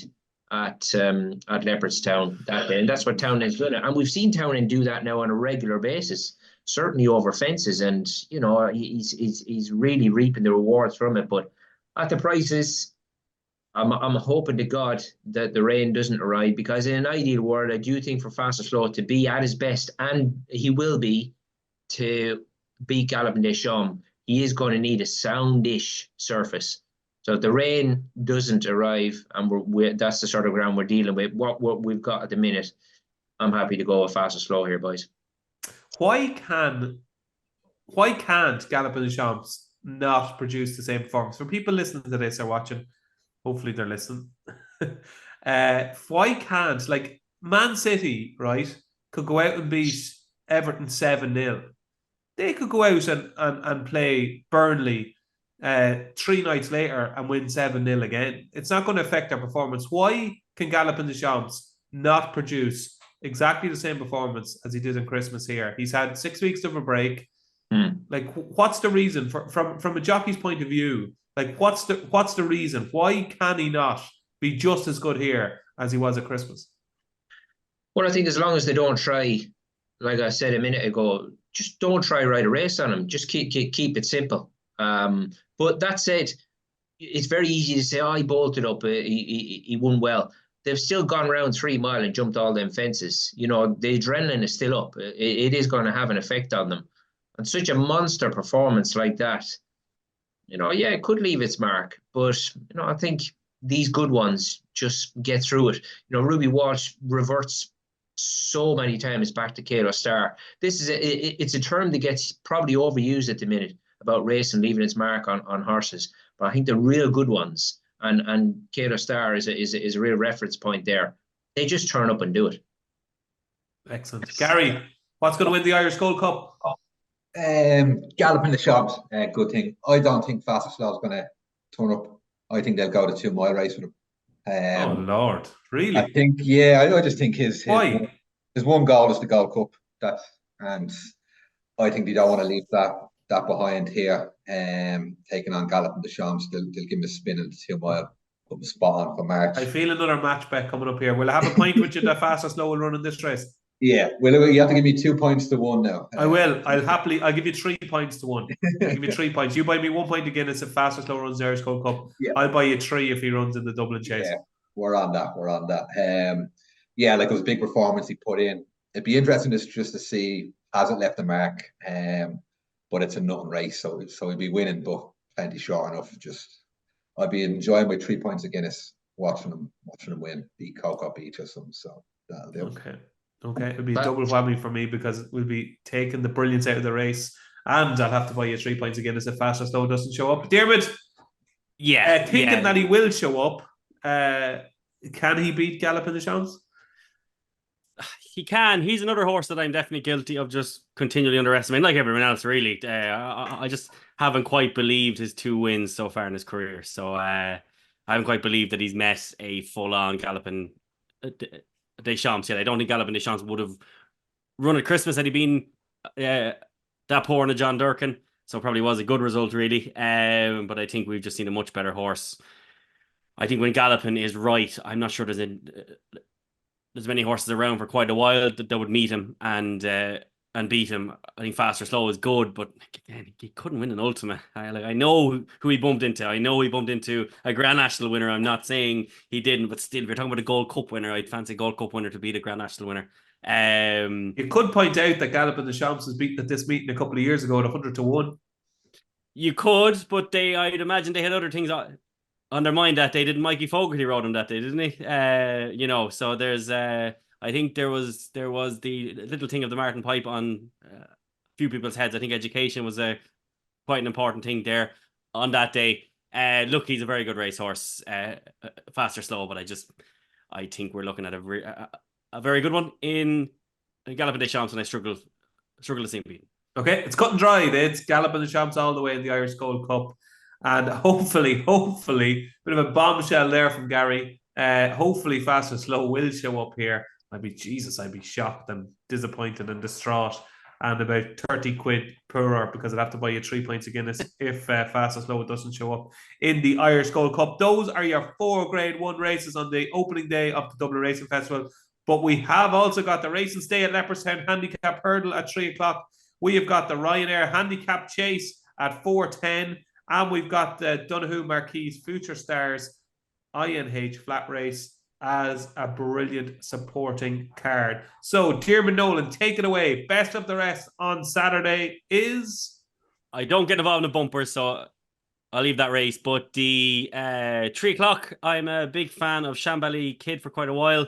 at Leopardstown that day, and that's what Townend's done. And we've seen Townend do that now on a regular basis, certainly over fences, and he's really reaping the rewards from it. But at the prices, I'm hoping to God that the rain doesn't arrive, because in an ideal world, I do think for Fast or Slow to be at his best, and he will be, to beat Galloping des Champs, he is going to need a soundish surface. So if the rain doesn't arrive, and that's the sort of ground we're dealing with, what we've got at the minute, I'm happy to go with Fast or Slow here, boys. Why can't Galloping des Champs not produce the same performance? For people listening to this or watching, hopefully they're listening. Why can't, like, Man City, right, could go out and beat Everton 7-0. They could go out and play Burnley 3 nights later and win 7-0 again. It's not going to affect their performance. Why can Galloping des Champs not produce exactly the same performance as he did in Christmas here? He's had 6 weeks of a break. Like, what's the reason from a jockey's point of view? Like, what's the reason? Why can he not be just as good here as he was at Christmas? Well, I think as long as they don't try, like I said a minute ago, just don't try ride a race on him. Just keep it simple. But that said, it's very easy to say, oh, he bolted up, he won well. They've still gone around 3 mile and jumped all them fences. The adrenaline is still up. It is going to have an effect on them. And such a monster performance like that, it could leave its mark. But, I think these good ones just get through it. Ruby Walsh reverts so many times back to Kalo Star. It's a term that gets probably overused at the minute about racing leaving its mark on horses. But I think the real good ones, and Kalo Star is a real reference point there. They just turn up and do it. Excellent. Gary, what's going to win the Irish Gold Cup? Galloping the Champs, good thing. I don't think Fast or Slow is going to turn up. I think they'll go the 2 mile race with him. Oh Lord, really? I think, I just think his one goal is the Gold Cup. And I think they don't want to leave that behind here. Taking on Galloping des Champs, they'll give him a spin in the 2 mile, put the spot on for March. I feel another match bet coming up here. Will I have a point with you that Fast or Slow will run in this race? Yeah, well, you have to give me 2 points to 1 now. I will. I'll give you 3 points to 1. I'll give you 3 points. You buy me 1 point to Guinness if Fast or Slow runs the Irish Gold Cup. Yeah. I'll buy you 3 if he runs in the Dublin Chase. Yeah, we're on that. Yeah, like it was a big performance he put in. It'd be interesting just to see, has it left a mark? But it's a nothing race, so he'd be winning, but plenty short enough. I'd be enjoying my 3 points of Guinness, watching him win, beat Coco Beach or something. So that'll do. Okay, it'll be a double whammy for me because we'll be taking the brilliance out of the race, and I'll have to buy you 3 points of Guinness if Fast or Slow doesn't show up. Diarmuid, thinking that he will show up, can he beat Gallop in the Champs? He can. He's another horse that I'm definitely guilty of just continually underestimating, like everyone else, really. I just haven't quite believed his 2 wins so far in his career. So I haven't quite believed that he's met a full-on Galloping des Champs yet. I don't think Galloping des Champs would have run at Christmas had he been that poor in a John Durkin. So probably was a good result, really. But I think we've just seen a much better horse. I think when Galloping is right, I'm not sure there's many horses around for quite a while that would meet him and beat him. I think Fast or Slow is good, but again, he couldn't win an Ultima. I know who he bumped into. I know he bumped into a Grand National winner. I'm not saying he didn't, but still, if you're talking about a Gold Cup winner, I'd fancy a Gold Cup winner to beat a Grand National winner. You could point out that Gallop in the Champs was beaten at this meeting a couple of years ago at 100 to 1. You could, but I'd imagine they had other things on their mind that day. Didn't Mikey Fogarty rode him that day, didn't he? So there's I think there was the little thing of the Martin Pipe on a few people's heads. I think education was quite an important thing there on that day. Look, he's a very good racehorse, Fast or Slow, but I think we're looking at a very good one in Galloping des Champs, and I struggle to see him beaten. Okay, it's cut and dried. It's Galloping des Champs all the way in the Irish Gold Cup. And hopefully, bit of a bombshell there from Gary. Hopefully Fast or Slow will show up here. I'd be shocked and disappointed and distraught and about 30 quid poorer because I'd have to buy you 3 points of Guinness if Fast or Slow doesn't show up in the Irish Gold Cup. Those are your 4 Grade 1 races on the opening day of the Dublin Racing Festival. But we have also got the Racing Stay at Leopardstown Handicap Hurdle at 3 o'clock. We have got the Ryanair Handicap Chase at 4:10. And we've got the Donoghue Marquis Future Stars INH Flat Race as a brilliant supporting card. So, Diarmuid Nolan, take it away. Best of the rest on Saturday is... I don't get involved in the bumpers, so I'll leave that race. But the 3 o'clock, I'm a big fan of Shambally Kid for quite a while.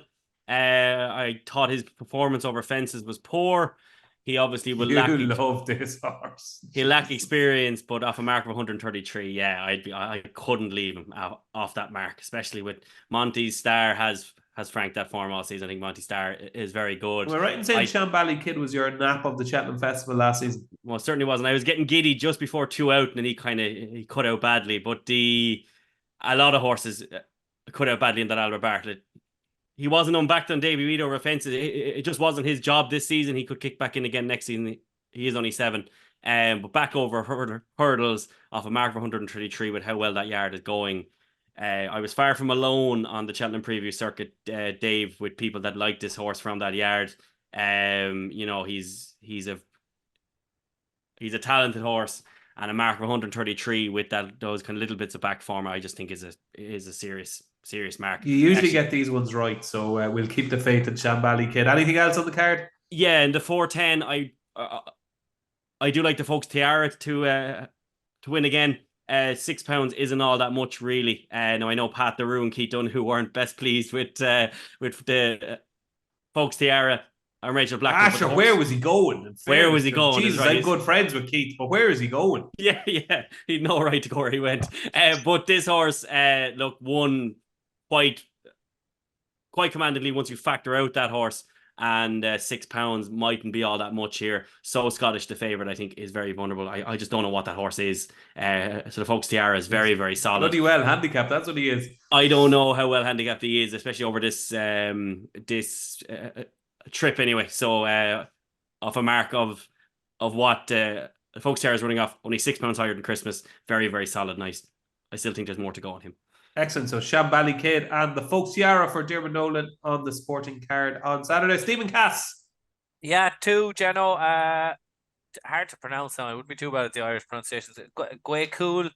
I thought his performance over fences was poor. He obviously will love this horse. He'll lack experience, but off a mark of 133, I couldn't leave him off that mark, especially with Monty's Star has franked that form all season. I think Monty Star is very good. Am I right in saying Shambally Kid was your nap of the Cheltenham Festival last season? Well, certainly wasn't. I was getting giddy just before 2 out, and then he cut out badly. But a lot of horses cut out badly in that Albert Bartlett. He wasn't unbacked on Davy Reid over fences. It just wasn't his job this season. He could kick back in again next season. He is only 7. But back over hurdles off a mark of 133 with how well that yard is going. I was far from alone on the Cheltenham preview circuit, Dave, with people that liked this horse from that yard. He's a talented horse, and a mark of 133 with those kind of little bits of back form, I just think is a serious mark. You usually get these ones right, so we'll keep the faith in Shambally Kid. Anything else on the card? Yeah, in the 4:10, I do like the Folks Tiara to win again. £6 isn't all that much, really. Now I know Pat the Roo and Keith Dunn, who weren't best pleased with the Folks Tiara and Rachel Black. Sure, where was he going? Where was he going? Jesus, I'm good friends with Keith, but where is he going? Yeah, he'd no right to go where he went. But this horse, won quite commandingly once you factor out that horse, and £6 mightn't be all that much here. So Scottish, the favourite, I think, is very vulnerable. I just don't know what that horse is. So the Folks Tiara is very, very solid. Bloody well handicapped, that's what he is. I don't know how well handicapped he is, especially over this trip anyway. So off a mark of what Folks Tiara is running off, only £6 higher than Christmas. Very, very solid. Nice. I still think there's more to go on him. Excellent. So Shambally Kid and the Folks Tiara for Diarmuid Nolan on the sporting card on Saturday. Stephen Cass. Yeah, 2, Geno. Hard to pronounce now. I wouldn't be too bad at the Irish pronunciations. Gwe Cool.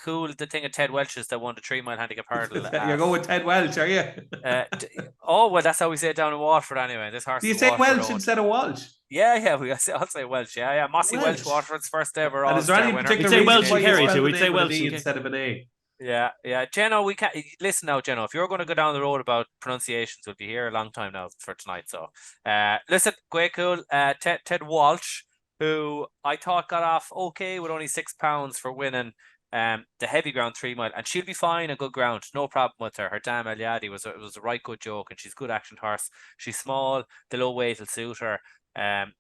Cool, the thing of Ted Welch's that won the 3 mile handicap hurdle. You're going with Ted Welch, are you? Well, that's how we say it down in Waterford anyway. This horse. Do you say Welch instead of Walsh? Yeah, I'll say Welch. Yeah. Mossy Welch, Waterford's first ever And is there All-Star any winner. particular We'd say reason Welch why and you Kerry spelled too. the We'd say name with Welch an E and instead of an A? Yeah. Geno, we can't listen now, Geno. If you're going to go down the road about pronunciations, we'll be here a long time now for tonight. So, listen, Gwe Cool, Ted Walsh, who I thought got off okay with only £6 for winning the heavy ground 3 mile, and she'll be fine on good ground, no problem with her. Her dam Eliadi was a right good joke, and she's a good action horse. She's small, the low weight will suit her.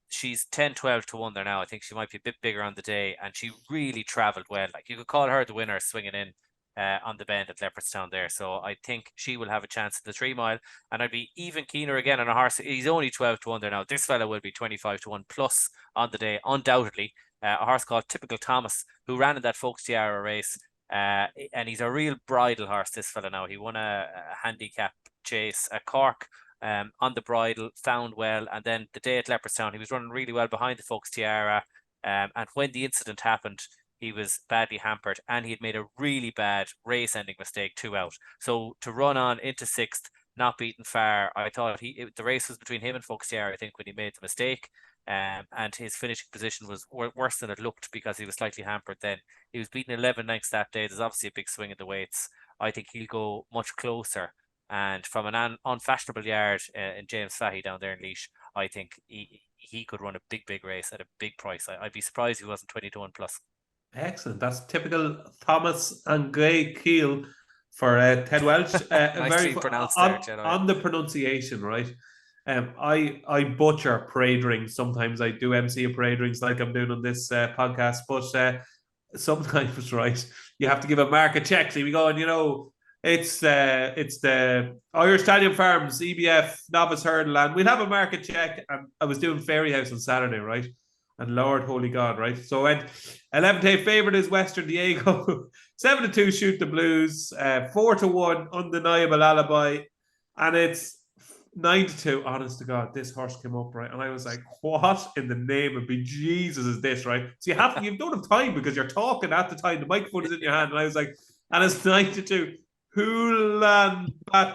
She's 10-12 to 1 there now. I think she might be a bit bigger on the day, and she really travelled well. Like, you could call her the winner swinging in on the bend at Leopardstown there. So I think she will have a chance at the 3 mile, and I'd be even keener again on a horse. He's only 12 to 1 there now. This fella will be 25 to 1 plus on the day, undoubtedly. A horse called Typical Thomas, who ran in that Folks Tiara race, and he's a real bridle horse, this fella now. He won a handicap chase at Cork on the bridle, found well, and then the day at Leopardstown, he was running really well behind the Folks Tiara, and when the incident happened, he was badly hampered, and he had made a really bad race-ending mistake 2 out. So to run on into 6th, not beaten far, I thought the race was between him and Folks Tiara, I think, when he made the mistake. And his finishing position was worse than it looked because he was slightly hampered then. He was beaten 11 lengths that day. There's obviously a big swing in the weights. I think he'll go much closer. And from an unfashionable yard in James Fahey down there in Laois, I think he could run a big race at a big price. I'd be surprised if he wasn't 20 to 1 plus. Excellent. That's typical Thomas and Gray Keel for Ted Welch. Nicely pronounced there, on the pronunciation, right? I butcher parade rings. Sometimes I do MC a parade rings like I'm doing on this podcast, but sometimes, right, you have to give a market check. So we go and, it's the Irish Stallion Farms EBF Novice Hurdle, and we'll have a market check. And I was doing Fairy House on Saturday, right? And Lord Holy God, right? So 11th day favourite is Western Diego, 7 to 2 Shoot the Blues, 4 to 1 Undeniable Alibi, and it's 9 to 2. Honest to God, this horse came up, right? And I was like, what in the name of Jesus is this, right? So you don't have time because you're talking at the time. The microphone is in your hand. And I was like, and it's 9 to 2. Hula. And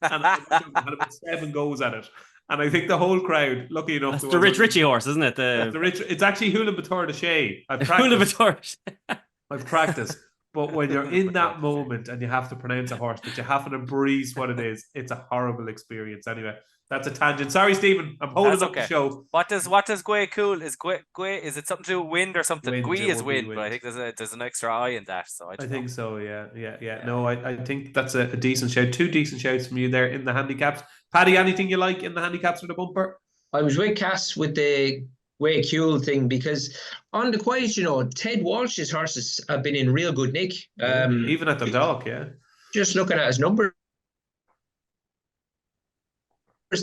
I had about 7 goes at it. And I think the whole crowd, lucky enough... That's the Rich Ritchie horse, isn't it? It's actually Hula Bator de Shea. I've practiced. But when you're in that moment and you have to pronounce a horse, but you happen to breeze what it is, it's a horrible experience. Anyway, that's a tangent. Sorry, Stephen. I'm holding up the show. What does Gwe Cool? Is it something to do with wind or something? Gwe is wind, but I think there's an extra I in that. So I think so. Yeah. No, I think that's a decent shout. 2 decent shouts from you there in the handicaps. Paddy, anything you like in the handicaps for the bumper? I was with Cass with the Way Cool thing because on the quiet, Ted Walsh's horses have been in real good nick. Even at the dock, yeah. Just looking at his numbers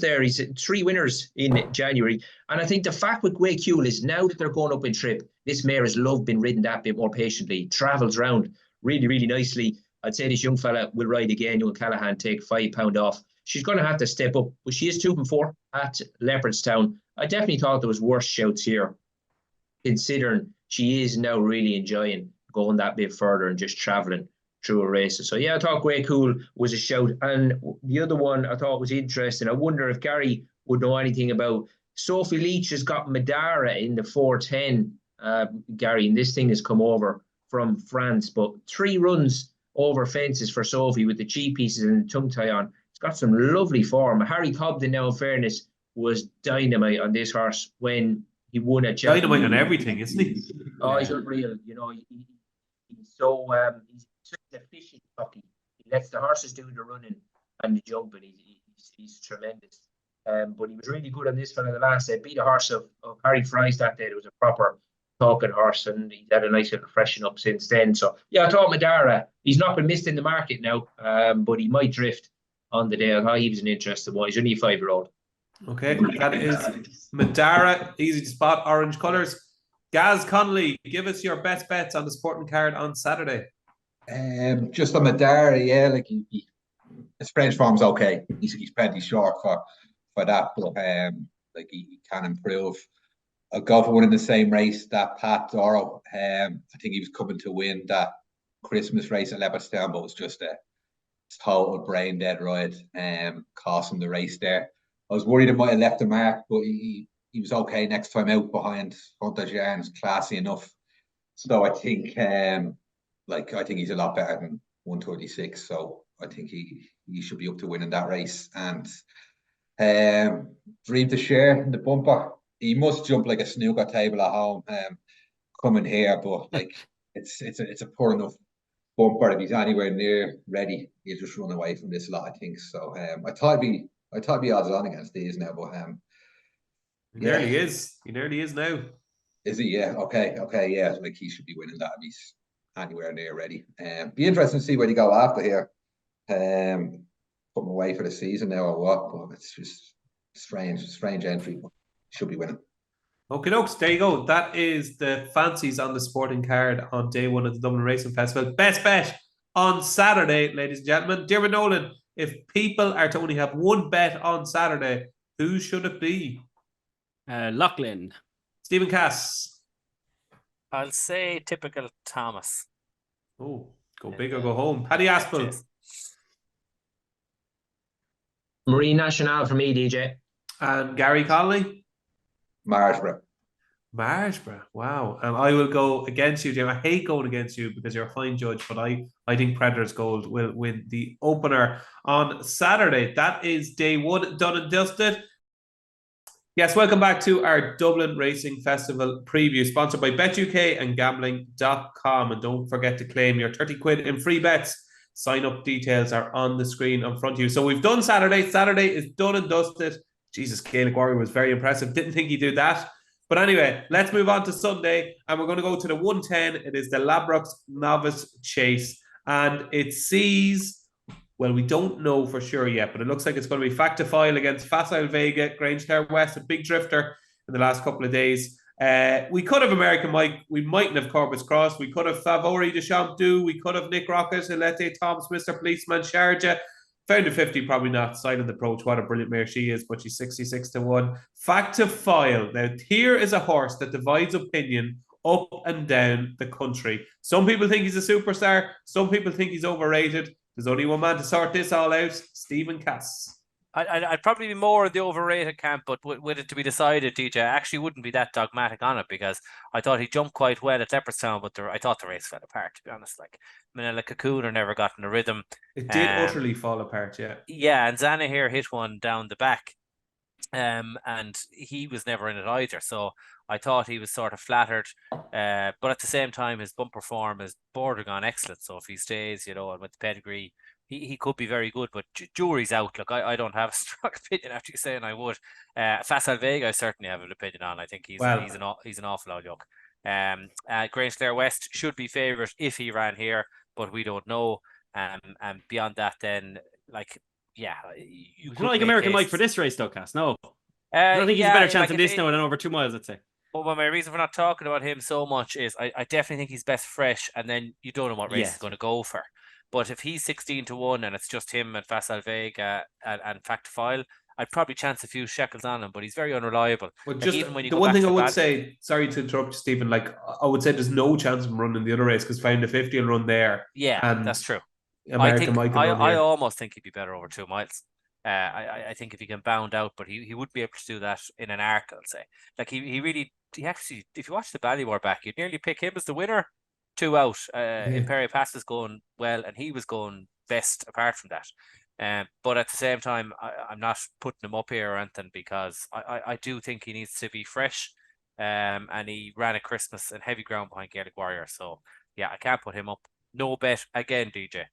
there, he's 3 winners in January. And I think the fact with Way Cool is now that they're going up in trip, this mare has been ridden that bit more patiently, travels around really, really nicely. I'd say this young fella will ride again. Young Callahan take £5 off. She's going to have to step up, but she is 2 from 4 at Leopardstown. I definitely thought there was worse shouts here, considering she is now really enjoying going that bit further and just travelling through a race. So yeah, I thought Grey Cool was a shout. And the other one I thought was interesting. I wonder if Gary would know anything about Sophie Leach has got Madara in the 410, Gary, and this thing has come over from France, but 3 runs over fences for Sophie with the G pieces and the tongue tie on. It's got some lovely form. Harry Cobden, now in fairness, was dynamite on this horse when he won at Cheltenham. Dynamite on everything, isn't he? Oh, he's unreal. He's so he's such an efficient jockey. He lets the horses do the running and the jumping. He's tremendous. But he was really good on this fella the last day. Beat a horse of Harry Fry's that day. It was a proper talking horse, and he's had a nice little freshen up since then. So yeah, I thought Madara, he's not been missed in the market now, but he might drift on the day. I thought he was an interesting one. He's only a 5-year-old. Okay, that is Madara, easy to spot, orange colours. Gaz Connolly, give us your best bets on the sporting card on Saturday. Just on Madara, yeah, like his French form's okay. He's plenty short for that, but like he can improve. I'll go for one in the same race that Pat Doro. I think he was coming to win that Christmas race at Leopardstown, but it was just a total brain dead ride. Cost him the race there. I was worried it might have left a mark, but he was okay next time out behind Hunter Jarns, classy enough. So I think I think he's a lot better than 136. So I think he should be up to winning that race. And Dream to Share in the bumper. He must jump like a snooker table at home coming here, but like it's a poor enough bumper. If he's anywhere near ready, he'll just run away from this lot, I think. So I thought it'd be odds on against these now, but he nearly is. He nearly is now. Is he? Yeah. Okay. Yeah. Like he should be winning that if he's anywhere near ready. Be interesting to see where he go after here. Put him away for the season now or what? But it's just strange entry. But should be winning. Okay, dokes, there you go. That is the fancies on the sporting card on day one of the Dublin Racing Festival. Best bet on Saturday, ladies and gentlemen. Diarmuid Nolan, if people are to only have one bet on Saturday, who should it be? Lachlan. Stephen Cass. I'll say typical Thomas. Oh, go big or go home. Paddy Aspell. Marine National for me, DJ. And Gary Connolly. Marsborough. Wow. I will go against you, Jim. I hate going against you because you're a fine judge, but I think Predators Gold will win the opener on Saturday. That is day one done and dusted. Yes, welcome back to our Dublin Racing Festival preview, sponsored by BetUK and Gambling.com. And don't forget to claim your 30 quid in free bets. Sign-up details are on the screen in front of you. So we've done Saturday. Saturday is done and dusted. Jesus, Gaelic Warrior was very impressive. Didn't think he'd do that. But anyway, let's move on to Sunday. And we're going to go to the 110. It is the Ladbrokes Novice Chase. And it sees... Well, we don't know for sure yet, but it looks like it's going to be Factifile against Facile Vega, Grangetown West, a big drifter in the last couple of days. We could have American Mike. We mightn't have Corpus Cross. We could have Favori de Champdu. We could have Nick Rocket, Alette Thomas, Mr. Policeman, Sharjah. Found a 50, probably not. Silent Approach, what a brilliant mare she is, but she's 66-1. Factifile. Now, here is a horse that divides opinion up and down the country. Some people think he's a superstar. Some people think he's overrated. There's only one man to sort this all out, Stephen Cass. I'd probably be more in the overrated camp, but with it to be decided, DJ, I actually wouldn't be that dogmatic on it because I thought he jumped quite well at Leopardstown, but I thought the race fell apart, to be honest. Like, Manila Cocooner never got in the rhythm. It did utterly fall apart, yeah. Yeah, and Zana here hit one down the back, and he was never in it either. So I thought he was sort of flattered, but at the same time, his bumper form is bordering on excellent. So if he stays, and with the pedigree, he could be very good. But jury's out. Look, I don't have a strong opinion after you saying I would. Facile Vega, I certainly have an opinion on. I think he's an awful lot young. Grangetown West should be favourite if he ran here, but we don't know. And beyond that, then you don't like American Mike for this race, though, Cass. No. I don't think he's a better chance of this now than over 2 miles, I'd say. Well, my reason for not talking about him so much is I definitely think he's best fresh, and then you don't know what race he's going to go for. But if he's 16-1 and it's just him and Facile Vega and Factifile, I'd probably chance a few shekels on him, but he's very unreliable. But just even when you the one thing I would say, sorry to interrupt, Stephen, like I would say there's no chance of him running the other race because Found the 50 will run there. Yeah, and that's true. I almost think he'd be better over 2 miles. I think if he can bound out, but he would be able to do that in an Arkle, I'll say. Like he actually, if you watch the Ballymore back, you'd nearly pick him as the winner. 2 out. Imperia Pass was going well, and he was going best apart from that. But at the same time, I'm not putting him up here or anything because I do think he needs to be fresh. And he ran a Christmas and heavy ground behind Gaelic Warrior. So yeah, I can't put him up. No bet again, DJ.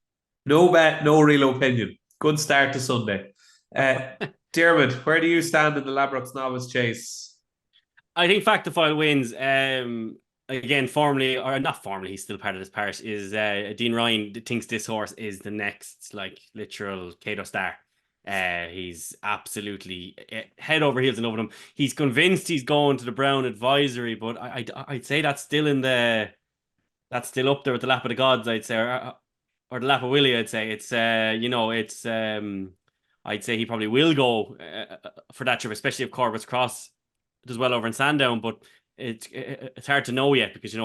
No bet, no real opinion. Good start to Sunday. Diarmuid, where do you stand in the Ladbrokes Novice Chase? I think Factifile wins. Again, formally, or not formally, he's still part of this parish, is Dean Ryan thinks this horse is the next, literal Cato Star. He's absolutely head over heels in love with him. He's convinced he's going to the Brown Advisory, but I'd say that's still up there with the Lap of the Gods, I'd say, or the Lap of Willie, I'd say. It's, it's I'd say he probably will go for that trip, especially if Corbett's Cross does well over in Sandown. But it's hard to know yet because,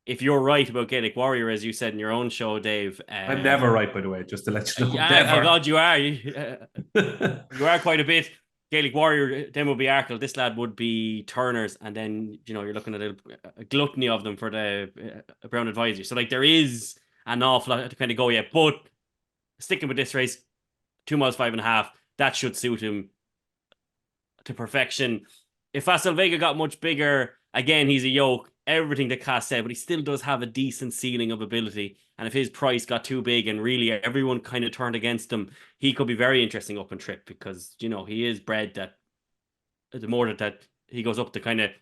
if you're right about Gaelic Warrior, as you said in your own show, Dave. I'm never right, by the way, just to let you know. Yeah, God, you are. You are quite a bit. Gaelic Warrior, then would be Arkle. This lad would be Turner's, and then you're looking at a gluttony of them for the Brown Advisory. So there is an awful lot to kind of go yet. But sticking with this race, 2 miles 5.5, that should suit him to perfection. If Facile Vega got much bigger, again, he's a yoke. Everything that Cass said, but he still does have a decent ceiling of ability. And if his price got too big and really everyone kind of turned against him, he could be very interesting up in trip because, he is bred that the more that he goes up, the kind of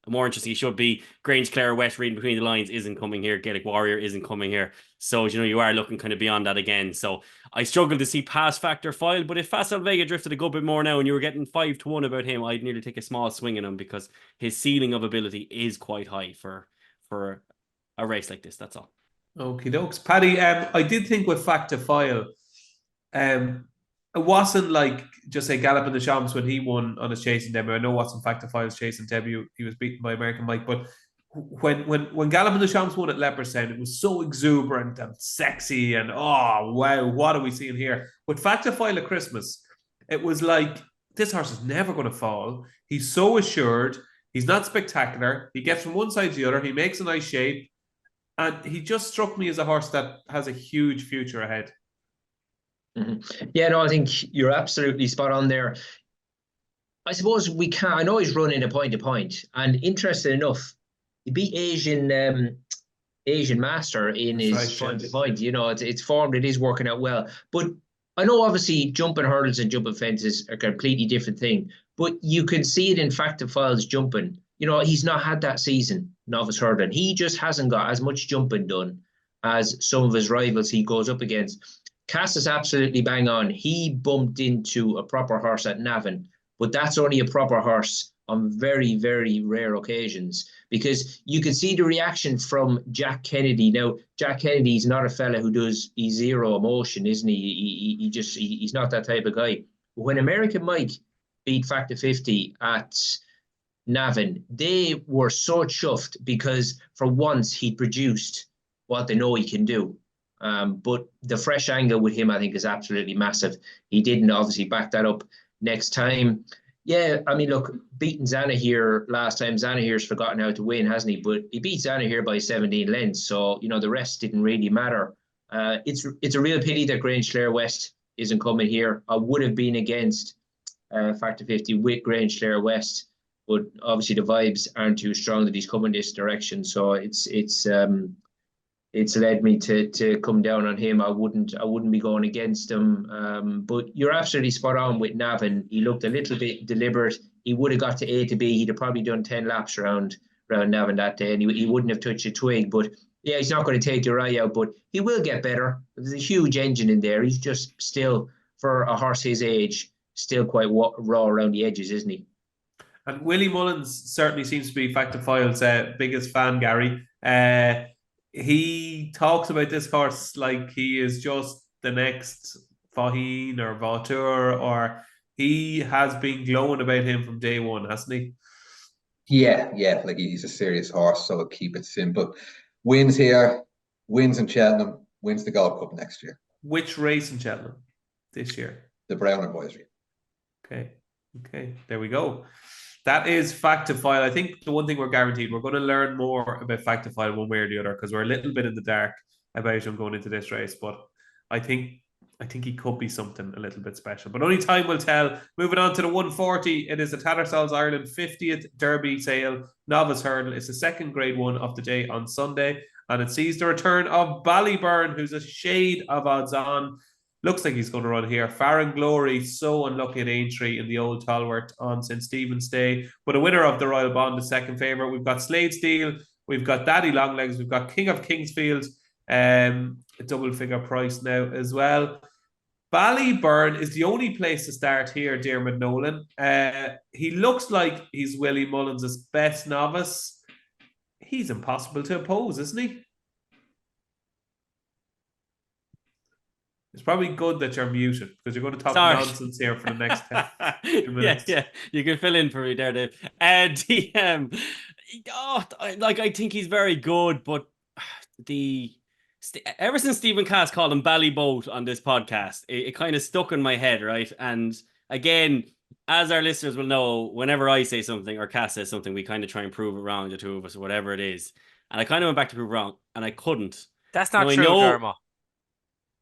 more interesting he should be. Grange Clare West, reading between the lines, isn't coming here. Gaelic Warrior isn't coming here. So, you are looking kind of beyond that again. So I struggle to see pass factor file, but if Facile Vega drifted a good bit more now and you were getting 5-1 about him, I'd nearly take a small swing at him because his ceiling of ability is quite high for a race like this. That's all. Okie dokes. Paddy, I did think with factor file, it wasn't like just say Galloping the Champs when he won on his chasing debut. I know wasn't factor file's chasing debut. He was beaten by American Mike, but when Galloping the Champs won at Leopardstown, it was so exuberant and sexy and oh wow, what are we seeing here? With factor file at Christmas, it was like this horse is never going to fall. He's so assured. He's not spectacular. He gets from one side to the other. He makes a nice shape. And he just struck me as a horse that has a huge future ahead. Mm-hmm. Yeah, no, I think you're absolutely spot on there. I suppose I know he's running a point to point, and interesting enough, he beat Asian Master in his point to point. It's formed, it is working out well. But I know obviously jumping hurdles and jumping fences are a completely different thing, but you can see it in Factor Files jumping. He's not had that season, novice hurdling. He just hasn't got as much jumping done as some of his rivals he goes up against. Cass is absolutely bang on. He bumped into a proper horse at Navan, but that's only a proper horse on very, very rare occasions because you can see the reaction from Jack Kennedy. Now, Jack Kennedy's not a fella who does zero emotion, isn't he? He's not that type of guy. But when American Mike beat Factor 50 at Navan, they were so chuffed because for once he produced what they know he can do. But the fresh angle with him, I think, is absolutely massive. He didn't obviously back that up next time. Yeah, I mean, look, beating Zanahiyr last time. Zanahiyr's forgotten how to win, hasn't he? But he beat Zanahiyr by 17 lengths, so the rest didn't really matter. It's a real pity that Grange Clare West isn't coming here. I would have been against Factor 50 with Grange Clare West, but obviously the vibes aren't too strong that he's coming this direction. So it's led me to come down on him. I wouldn't be going against him. But you're absolutely spot on with Navan. He looked a little bit deliberate. He would have got to A to B. He'd have probably done 10 laps around Navan that day, and he wouldn't have touched a twig. But yeah, he's not going to take your eye out, but he will get better. There's a huge engine in there. He's just still, for a horse his age, still quite raw around the edges, isn't he? And Willie Mullins certainly seems to be Factor File's biggest fan, Gary. He talks about this horse like he is just the next Faheen or Vautour, or he has been glowing about him from day one, hasn't he? Yeah, like he's a serious horse, so I'll keep it simple. Wins here, wins in Cheltenham, wins the Gold Cup next year. Which race in Cheltenham this year? The Brown Advisory. Okay, there we go. That is Factor File. I think the one thing we're guaranteed, we're going to learn more about Factor File one way or the other because we're a little bit in the dark about him going into this race. But I think he could be something a little bit special. But only time will tell. Moving on to the 140, it is the Tattersalls Ireland 50th Derby Sale Novice Hurdle. It's the second Grade 1 of the day on Sunday, and it sees the return of Ballyburn, who's a shade of odds on. Looks like he's going to run here. Farron Glory, so unlucky at Aintree in the old Talworth on St. Stephen's Day. But a winner of the Royal Bond, the second favourite. We've got Slade Steel. We've got Daddy Longlegs. We've got King of Kingsfield. A double figure price now as well. Ballyburn is the only place to start here, Diarmuid Nolan. He looks like he's Willie Mullins' best novice. He's impossible to oppose, isn't he? It's probably good that you're muted because you're going to talk nonsense here for the next 10 minutes. Yeah, you can fill in for me there, Dave. I think he's very good, but ever since Stephen Cass called him Ballyboat on this podcast, it kind of stuck in my head, right? And again, as our listeners will know, whenever I say something or Cass says something, we kind of try and prove it wrong, the two of us, or whatever it is. And I kind of went back to prove wrong, and I couldn't. That's not true, Derma.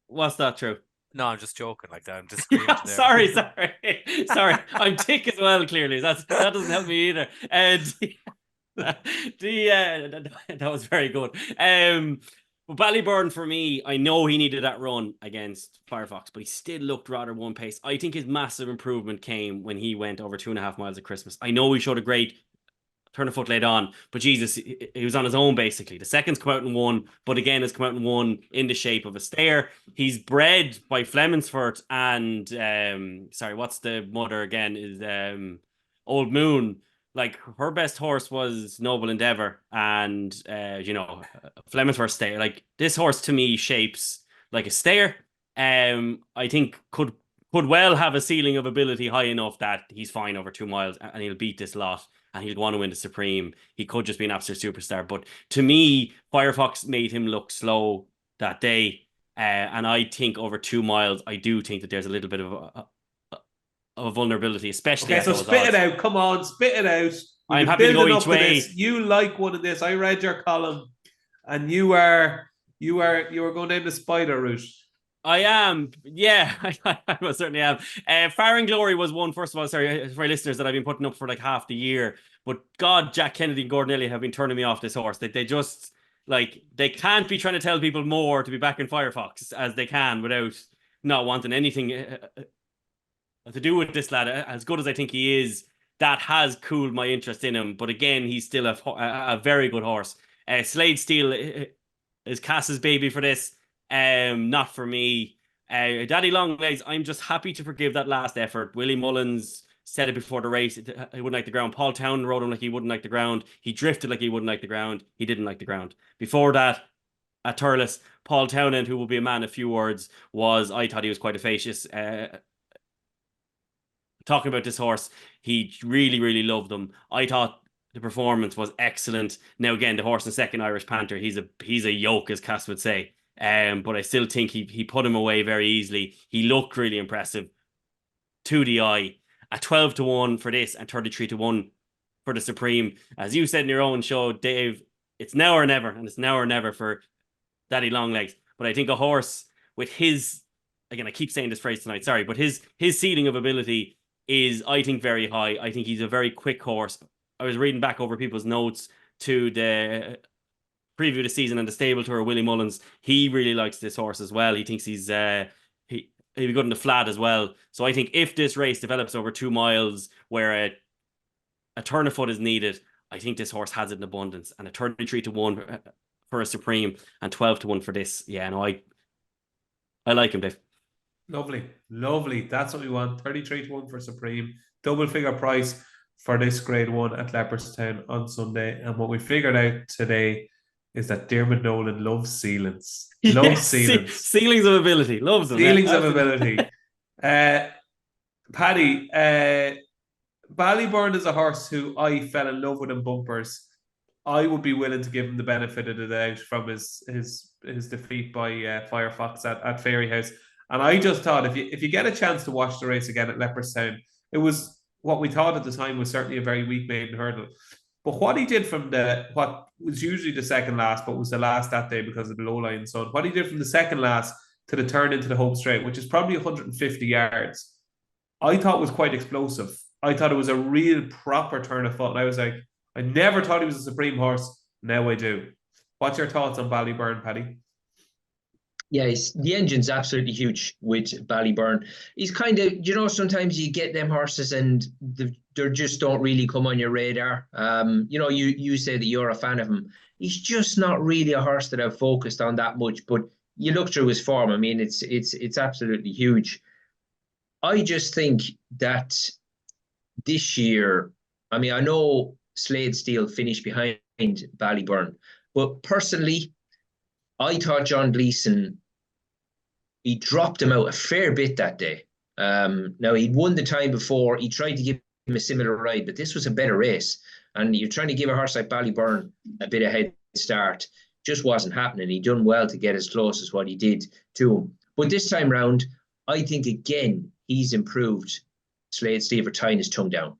What's that true? No, I'm just joking like that. I'm just sorry. I'm tick as well, clearly. That doesn't help me either. That was very good. But Ballyburn, for me, I know he needed that run against Firefox, but he still looked rather one pace. I think his massive improvement came when he went over 2.5 miles at Christmas. I know he showed a great turn of foot laid on, but Jesus, he was on his own basically. The second's come out and won, but again has come out and won in the shape of a stare. He's bred by Flemingsfort and what's the mother again? Is Old Moon. Like, her best horse was Noble Endeavour, and Flemingsfort stare. Like, this horse to me shapes like a stare. I think could well have a ceiling of ability high enough that he's fine over 2 miles and he'll beat this lot. And he'll want to win the Supreme. He could just be an absolute superstar. But to me, Firefox made him look slow that day. And I think over 2 miles, I do think that there's a little bit of a vulnerability, especially. Okay, so spit it out. Come on, spit it out. I'm happy to go each way. You like one of this. I read your column, and you were going down the spider route. I am, yeah, I most certainly am. Fire and Glory was one, first of all, sorry, for my listeners, that I've been putting up for like half the year. But God, Jack Kennedy and Gordon Elliott have been turning me off this horse. They just, like, they can't be trying to tell people more to be back in Firefox as they can without not wanting anything to do with this lad. As good as I think he is, that has cooled my interest in him. But again, he's still a very good horse. Slade Steel is Cass's baby for this. Not for me. Daddy Longlegs, I'm just happy to forgive that last effort. Willie Mullins said it before the race. He wouldn't like the ground. Paul Town rode him like he wouldn't like the ground. He drifted like he wouldn't like the ground. He didn't like the ground. Before that, at Thurles, Paul Townend, who will be a man of few words, I thought he was quite efficacious. Talking about this horse, he really, really loved them. I thought the performance was excellent. Now, again, the horse in second, Irish Panther, he's a yoke, as Cass would say. But I still think he put him away very easily. He looked really impressive to the eye. At 12-1 for this and 33-1 for the Supreme. As you said in your own show, Dave, it's now or never, and it's now or never for Daddy Longlegs. But I think a horse with his, again, I keep saying this phrase tonight, sorry, but his ceiling of ability is, I think, very high. I think he's a very quick horse. I was reading back over people's notes to the preview of the season and the stable tour. Willie Mullins, he really likes this horse as well. He thinks he'll be good in the flat as well. So I think if this race develops over 2 miles where a turn of foot is needed, I think this horse has it in abundance. And a 33-1 for a Supreme and 12-1 for this. Yeah, no, I like him, Dave. Lovely. That's what we want. 33-1 for Supreme. Double figure price for this grade 1 at Leopardstown on Sunday. And what we figured out today is that Diarmuid Nolan loves ceilings. Ceilings of ability. Loves them. Ceilings of ability. Paddy, Ballyburn is a horse who I fell in love with in bumpers. I would be willing to give him the benefit of the doubt from his defeat by Firefox at Fairyhouse. And I just thought if you get a chance to watch the race again at Leopardstown, it was what we thought at the time was certainly a very weak maiden hurdle. But what he did from what was usually the second last, but was the last that day because of the low-lying sun, what he did from the second last to the turn into the Hope Straight, which is probably 150 yards, I thought was quite explosive. I thought it was a real proper turn of foot. And I was like, I never thought he was a Supreme horse. Now I do. What's your thoughts on Ballyburn, Paddy? Yeah, the engine's absolutely huge with Ballyburn. He's kind of, sometimes you get them horses and they just don't really come on your radar. You say that you're a fan of him. He's just not really a horse that I've focused on that much, but you look through his form. I mean, it's absolutely huge. I just think that this year, I mean, I know Slade Steel finished behind Ballyburn, but personally, I thought John Gleeson, he dropped him out a fair bit that day. Now, he'd won the time before. He tried to give him a similar ride, but this was a better race. And you're trying to give a horse like Ballyburn a bit of head start. Just wasn't happening. He done well to get as close as what he did to him. But this time round, I think, again, he's improved. Slade Steel for tying his tongue down.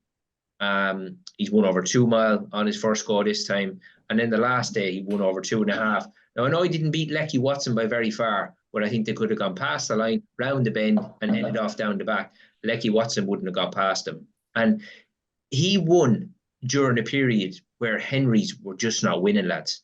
He's won over 2 mile on his first go this time. And then the last day, he won over 2.5. Now, I know he didn't beat Lecky Watson by very far, but I think they could have gone past the line, round the bend, and ended off down the back. Lecky Watson wouldn't have got past him. And he won during a period where Henrys were just not winning, lads.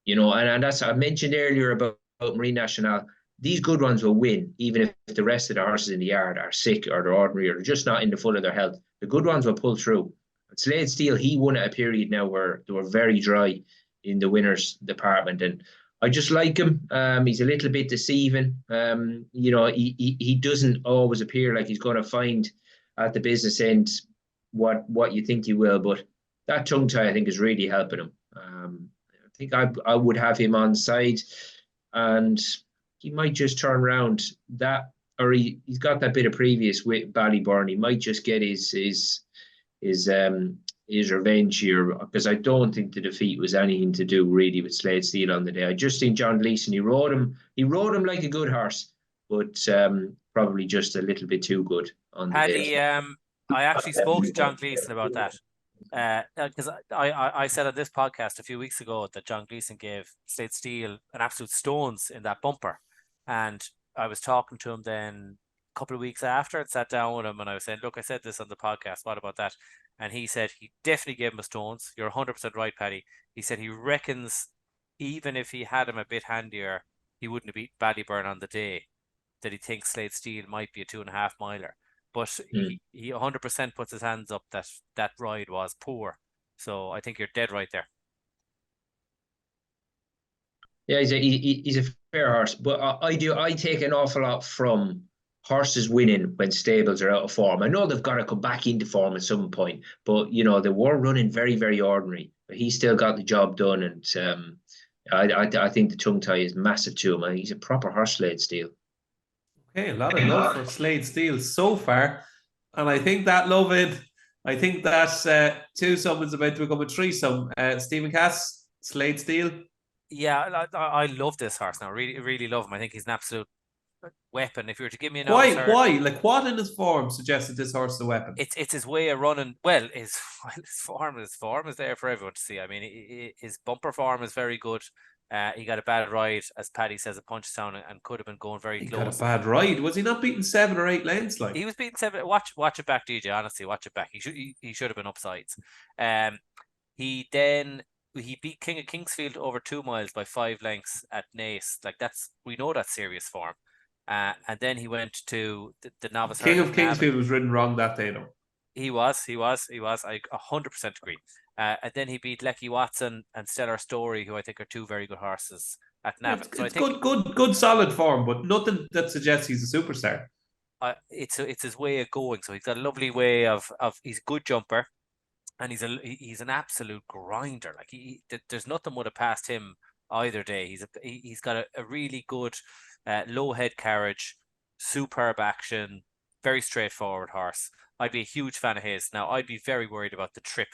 You know, and that's, I mentioned earlier about Marine National. These good ones will win, even if the rest of the horses in the yard are sick or they're ordinary or they're just not in the full of their health. The good ones will pull through. And Slade Steel, he won at a period now where they were very dry in the winners department. And I just like him. He's a little bit deceiving. You know, he doesn't always appear like he's going to find at the business end what you think he will. But that tongue tie, I think, is really helping him. I think I would have him on side, and he might just turn around that, or he's got that bit of previous with Ballyburn. He might just get his revenge here, because I don't think the defeat was anything to do really with Slade Steel on the day. I just think John Gleeson, he rode him like a good horse, but probably just a little bit too good on the day. I actually spoke to John Gleeson about that. Because I said on this podcast a few weeks ago that John Gleeson gave Slade Steel an absolute stones in that bumper, and I was talking to him then a couple of weeks after and sat down with him, and I was saying, look, I said this on the podcast, what about that? And he said he definitely gave him a stones. You're 100% right, Paddy. He said he reckons even if he had him a bit handier, he wouldn't have beat Ballyburn on the day, that he thinks Slade Steel might be a 2.5 miler. But he 100% puts his hands up that ride was poor. So I think you're dead right there. Yeah, he's a fair horse. But I take an awful lot from horses winning when stables are out of form. I know they've got to come back into form at some point, but you know, they were running very, very ordinary. But he still got the job done, and I think the tongue tie is massive to him. He's a proper horse, Slade Steel. Okay, a lot of love for Slade Steel so far. And I think that twosome is about to become a threesome. Stephen Cass, Slade Steel. Yeah, I love this horse now. Really, really love him. I think he's an absolute weapon. If you were to give me an answer, why? Like, what in his form suggested this horse is a weapon? It's his way of running. Well, his form is there for everyone to see. I mean, his bumper form is very good. He got a bad ride, as Paddy says, at Punchestown, and could have been going very close. He got a bad ride. Was he not beating 7 or 8 lengths? Like, he was beating 7. Watch it back, DJ. Honestly, watch it back. He should have been upsides. He beat King of Kingsfield over 2 miles by 5 lengths at Naas. Like, we know that's serious form. And then he went to the Novice. King of Kingsfield was ridden wrong that day, though. He was. I 100% agree. And then he beat Lecky Watson and Stellar Story, who I think are 2 very good horses at Navan. It's good, solid form, but nothing that suggests he's a superstar. It's his way of going. So he's got a lovely way of he's a good jumper, and he's an absolute grinder. Like there's nothing would have passed him either day. He's got a really good low head carriage, superb action, very straightforward horse. I'd be a huge fan of his. Now, I'd be very worried about the trip.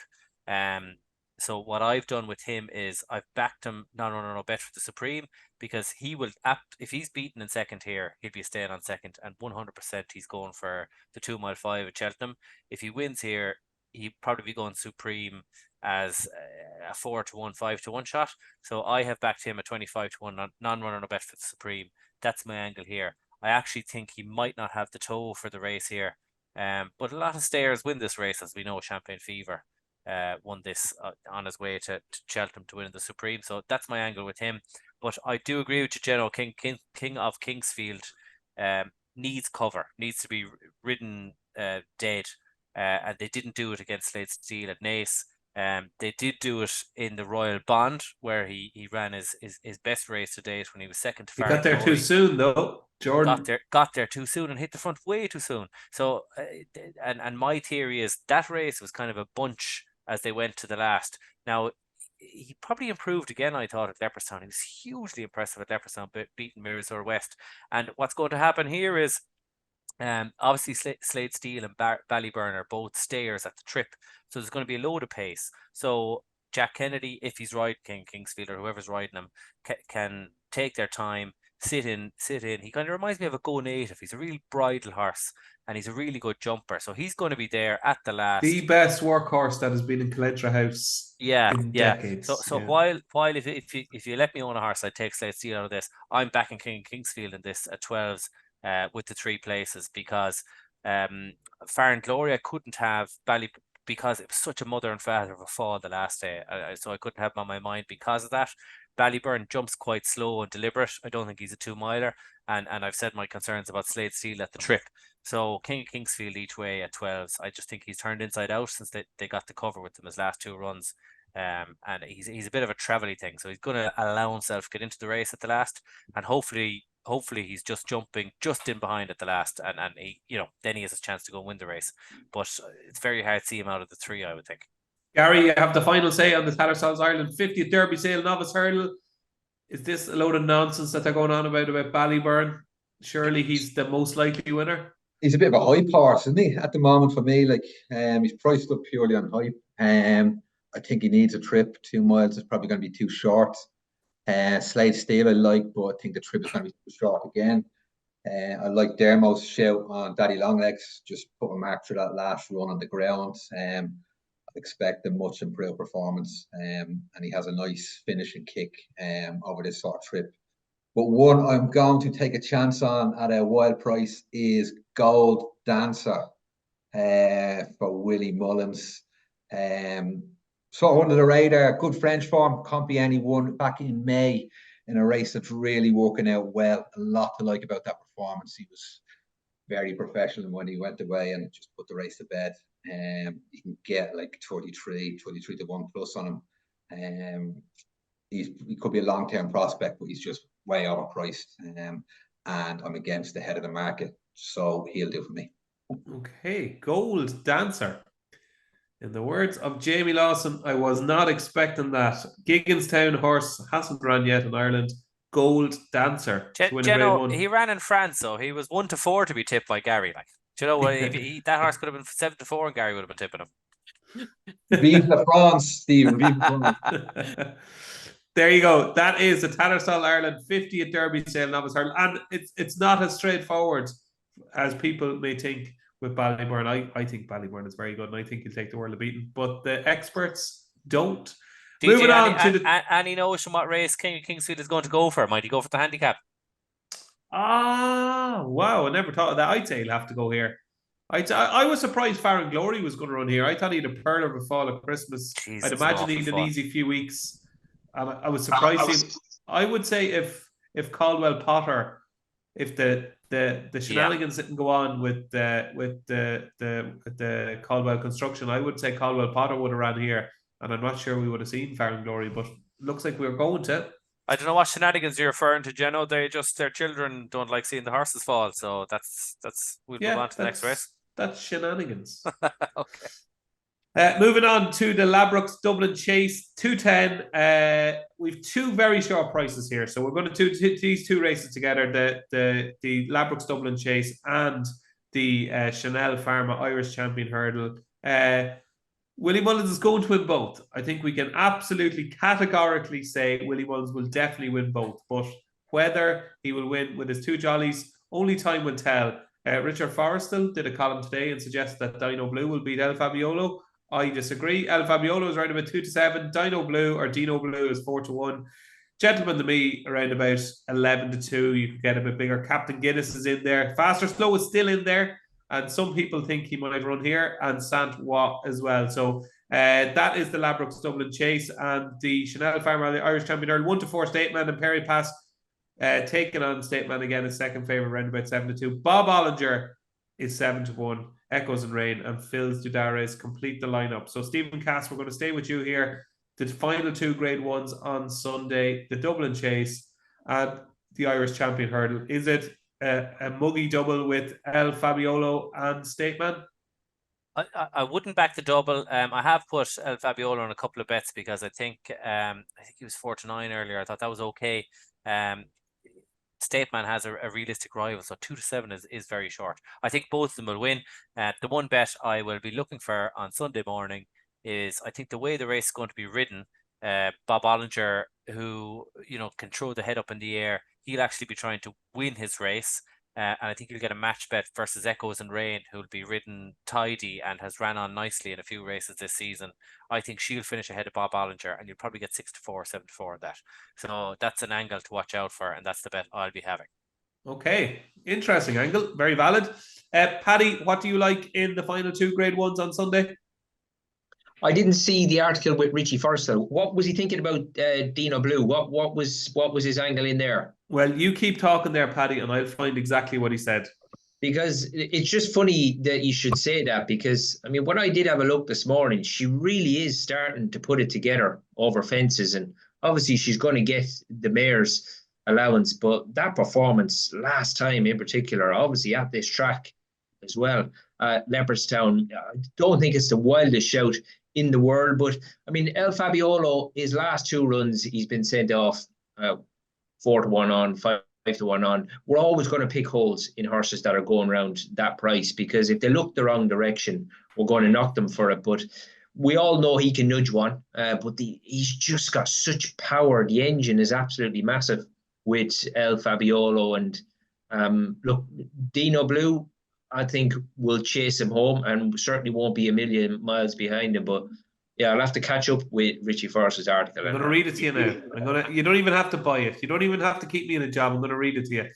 So what I've done with him is I've backed him no bet for the Supreme, because he will, if he's beaten in second here, he'll be staying on second, and 100% he's going for the 2 mile 5 at Cheltenham. If he wins here, he'd probably be going Supreme as a 4-1, 5-1 shot. So I have backed him at 25-1, non-runner no bet for the Supreme. That's my angle here. I actually think he might not have the toe for the race here. But a lot of stayers win this race, as we know. Champagne Fever won this on his way to Cheltenham to win the Supreme. So that's my angle with him. But I do agree with you, Geno. King of Kingsfield needs cover, needs to be ridden dead. And they didn't do it against Slade Steel at Naas. They did do it in the Royal Bond, where he ran his best race to date when he was second to Farrell. He got there too soon, though. Jordan got there too soon and hit the front way too soon. So, and my theory is that race was kind of a bunch as they went to the last. Now, he probably improved again, I thought, at Leopardstown. He was hugely impressive at Leopardstown, beating Mirrorsaur West. And what's going to happen here is, obviously Slade Steele and Ballyburn are both stayers at the trip, so there's going to be a load of pace. So Jack Kennedy, if he's riding Kingsfield or whoever's riding him, can take their time, sit in. He kind of reminds me of a Go Native. He's a real bridle horse, and he's a really good jumper. So he's going to be there at the last. The best workhorse that has been in Colentra House in decades. So while if you let me own a horse, I'd take Slade Steele out of this. I'm backing Kingsfield in this at 12s with the 3 places, because Farron Gloria couldn't have because it was such a mother and father of a fall the last day. So I couldn't have him on my mind because of that. Ballyburn jumps quite slow and deliberate. I don't think he's a 2-miler. And I've said my concerns about Slade Steele at the trip. So Kingsfield each way at 12s. I just think he's turned inside out since they got the cover with him his last 2 runs. And he's a bit of a travelly thing. So he's going to allow himself to get into the race at the last. And hopefully he's just jumping just in behind at the last, and he, then he has a chance to go and win the race. But it's very hard to see him out of the 3, I would think. Gary, you have the final say on the Tattersalls Ireland 50th Derby Sale Novice Hurdle. Is this a load of nonsense that they're going on about Ballyburn? Surely he's the most likely winner. He's a bit of a hype horse, isn't he? At the moment, for me, he's priced up purely on hype. I think he needs a trip. 2 miles is probably going to be too short. Slade Steele I like, but I think the trip is going to be too short again. I like Dermo's shout on Daddy Longlegs, just put a mark for that last run on the ground. I expect a much improved performance, and he has a nice finishing kick over this sort of trip. But one I'm going to take a chance on at a wild price is Gold Dancer for Willie Mullins. Sort of under the radar, good French form. Compiègne won back in May in a race that's really working out well. A lot to like about that performance. He was very professional when he went away and just put the race to bed. You can get like 23 to 1 plus on him. He could be a long-term prospect, but he's just way overpriced. And I'm against the head of the market, so he'll do for me. Okay, Gold Dancer. In the words of Jamie Lawson, I was not expecting that. Gigginstown horse hasn't run yet in Ireland. Gold Dancer. He ran in France, so he was 1 to 4 to be tipped by Gary. Do you know what? If that horse could have been 7 to 4, and Gary would have been tipping him. Vive la France, Stephen. Vive la France. There you go. That is the Tattersall Ireland 50th Derby Sale Novice Hurdle, and it's not as straightforward as people may think. With Ballyburn, I think Ballyburn is very good, and I think he'll take the world of beating. But the experts don't. Moving on to any notion what race Kingsfield is going to go for? Might he go for the handicap? Wow! I never thought of that. I'd say he'll have to go here. I was surprised Farron Glory was going to run here. I thought he'd a pearl of a fall at Christmas. I'd imagine he'd an easy few weeks. And I was surprised. I would say if Caldwell Potter, if the shenanigans didn't go on with the Caldwell construction, I would say Caldwell Potter would have ran here, and I'm not sure we would have seen Farron Glory, but looks like we're going to. I don't know what shenanigans you're referring to, Geno. Their children don't like seeing the horses fall, so we'll move on to the next race. That's shenanigans. Okay. Moving on to the Ladbrokes Dublin Chase 210. We've 2 very short prices here, so we're going to do these 2 races together: the Ladbrokes Dublin Chase and the Chanel Pharma Irish Champion Hurdle. Willie Mullins is going to win both. I think we can absolutely categorically say Willie Mullins will definitely win both, but whether he will win with his 2 jollies, only time will tell. Richard Forrestal did a column today and suggests that Dino Blue will beat El Fabiolo. I disagree. El Fabiolo is around about 2 to 7. Dino Blue is 4 to 1. Gentleman to me around about 11 to 2. You could get a bit bigger. Captain Guinness is in there. Faster Slow is still in there. And some people think he might run here. And Sant Watt as well. So that is the Ladbrokes Dublin Chase. And the Chanel Farmer, the Irish Champion Earl, 1 to 4 Stateman and Perry Pass taking on Stateman again, his second favourite, around about 7 to 2. Bob Ollinger is 7 to 1. Echoes and Rain and Phil's Dudares complete the lineup. So Stephen Cass, we're going to stay with you here. The final 2 Grade 1s on Sunday, the Dublin Chase and the Irish Champion Hurdle. Is it a muggy double with El Fabiolo and Stateman? I wouldn't back the double. I have put El Fabiolo on a couple of bets because I think he was 4-9 earlier. I thought that was okay. Stateman has a realistic rival, so 2-7 is very short. I think both of them will win. The one bet I will be looking for on Sunday morning is, I think the way the race is going to be ridden, Bob Ollinger, who can throw the head up in the air, he'll actually be trying to win his race. And I think you'll get a match bet versus Echoes and Rain, who'll be ridden tidy and has ran on nicely in a few races this season. I think she'll finish ahead of Bob Ollinger, and you'll probably get 6-4, 7-4 on that. So that's an angle to watch out for, and that's the bet I'll be having. Okay, interesting angle, very valid. Paddy, what do you like in the final 2 Grade 1s on Sunday? I didn't see the article with Richie Forsell. What was he thinking about Dino Blue? What was his angle in there? Well, you keep talking there, Paddy, and I'll find exactly what he said. Because it's just funny that you should say that, because, I mean, when I did have a look this morning, she really is starting to put it together over fences, and obviously she's going to get the mayor's allowance, but that performance last time in particular, obviously at this track as well, Leopardstown, I don't think it's the wildest shout in the world, but I mean, El Fabiolo, his last 2 runs, he's been sent off 4-1 on, 5-1 on. We're always going to pick holes in horses that are going around that price, because if they look the wrong direction, we're going to knock them for it. But we all know he can nudge one, but he's just got such power. The engine is absolutely massive with El Fabiolo, and look, Dino Blue, I think, will chase him home and certainly won't be a million miles behind him. But yeah, I'll have to catch up with Richie Forrest's article. I'm going to read it to you now. You don't even have to buy it. You don't even have to keep me in a job. I'm going to read it to you.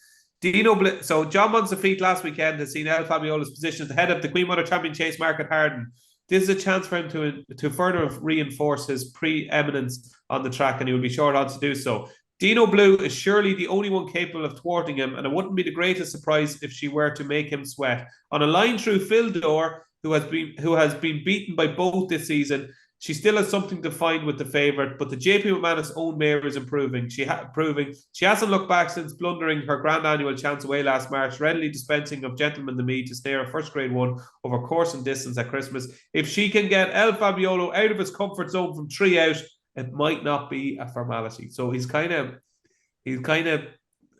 Dino Blue. So John Montefiore last weekend has seen El Fabiolo's position at the head of the Queen Mother Champion Chase Market Harden. This is a chance for him to further reinforce his preeminence on the track, and he will be sure on to do so. Dino Blue is surely the only one capable of thwarting him, and it wouldn't be the greatest surprise if she were to make him sweat. On a line through Phil Dore, who has been beaten by both this season, she still has something to find with the favourite, but the JP McManus own mare is improving. She hasn't looked back since blundering her Grand Annual chance away last March, readily dispensing of Gentleman the Mead to snare a first Grade 1 over course and distance at Christmas. If she can get El Fabiolo out of his comfort zone from 3 out, it might not be a formality. So he's kind of,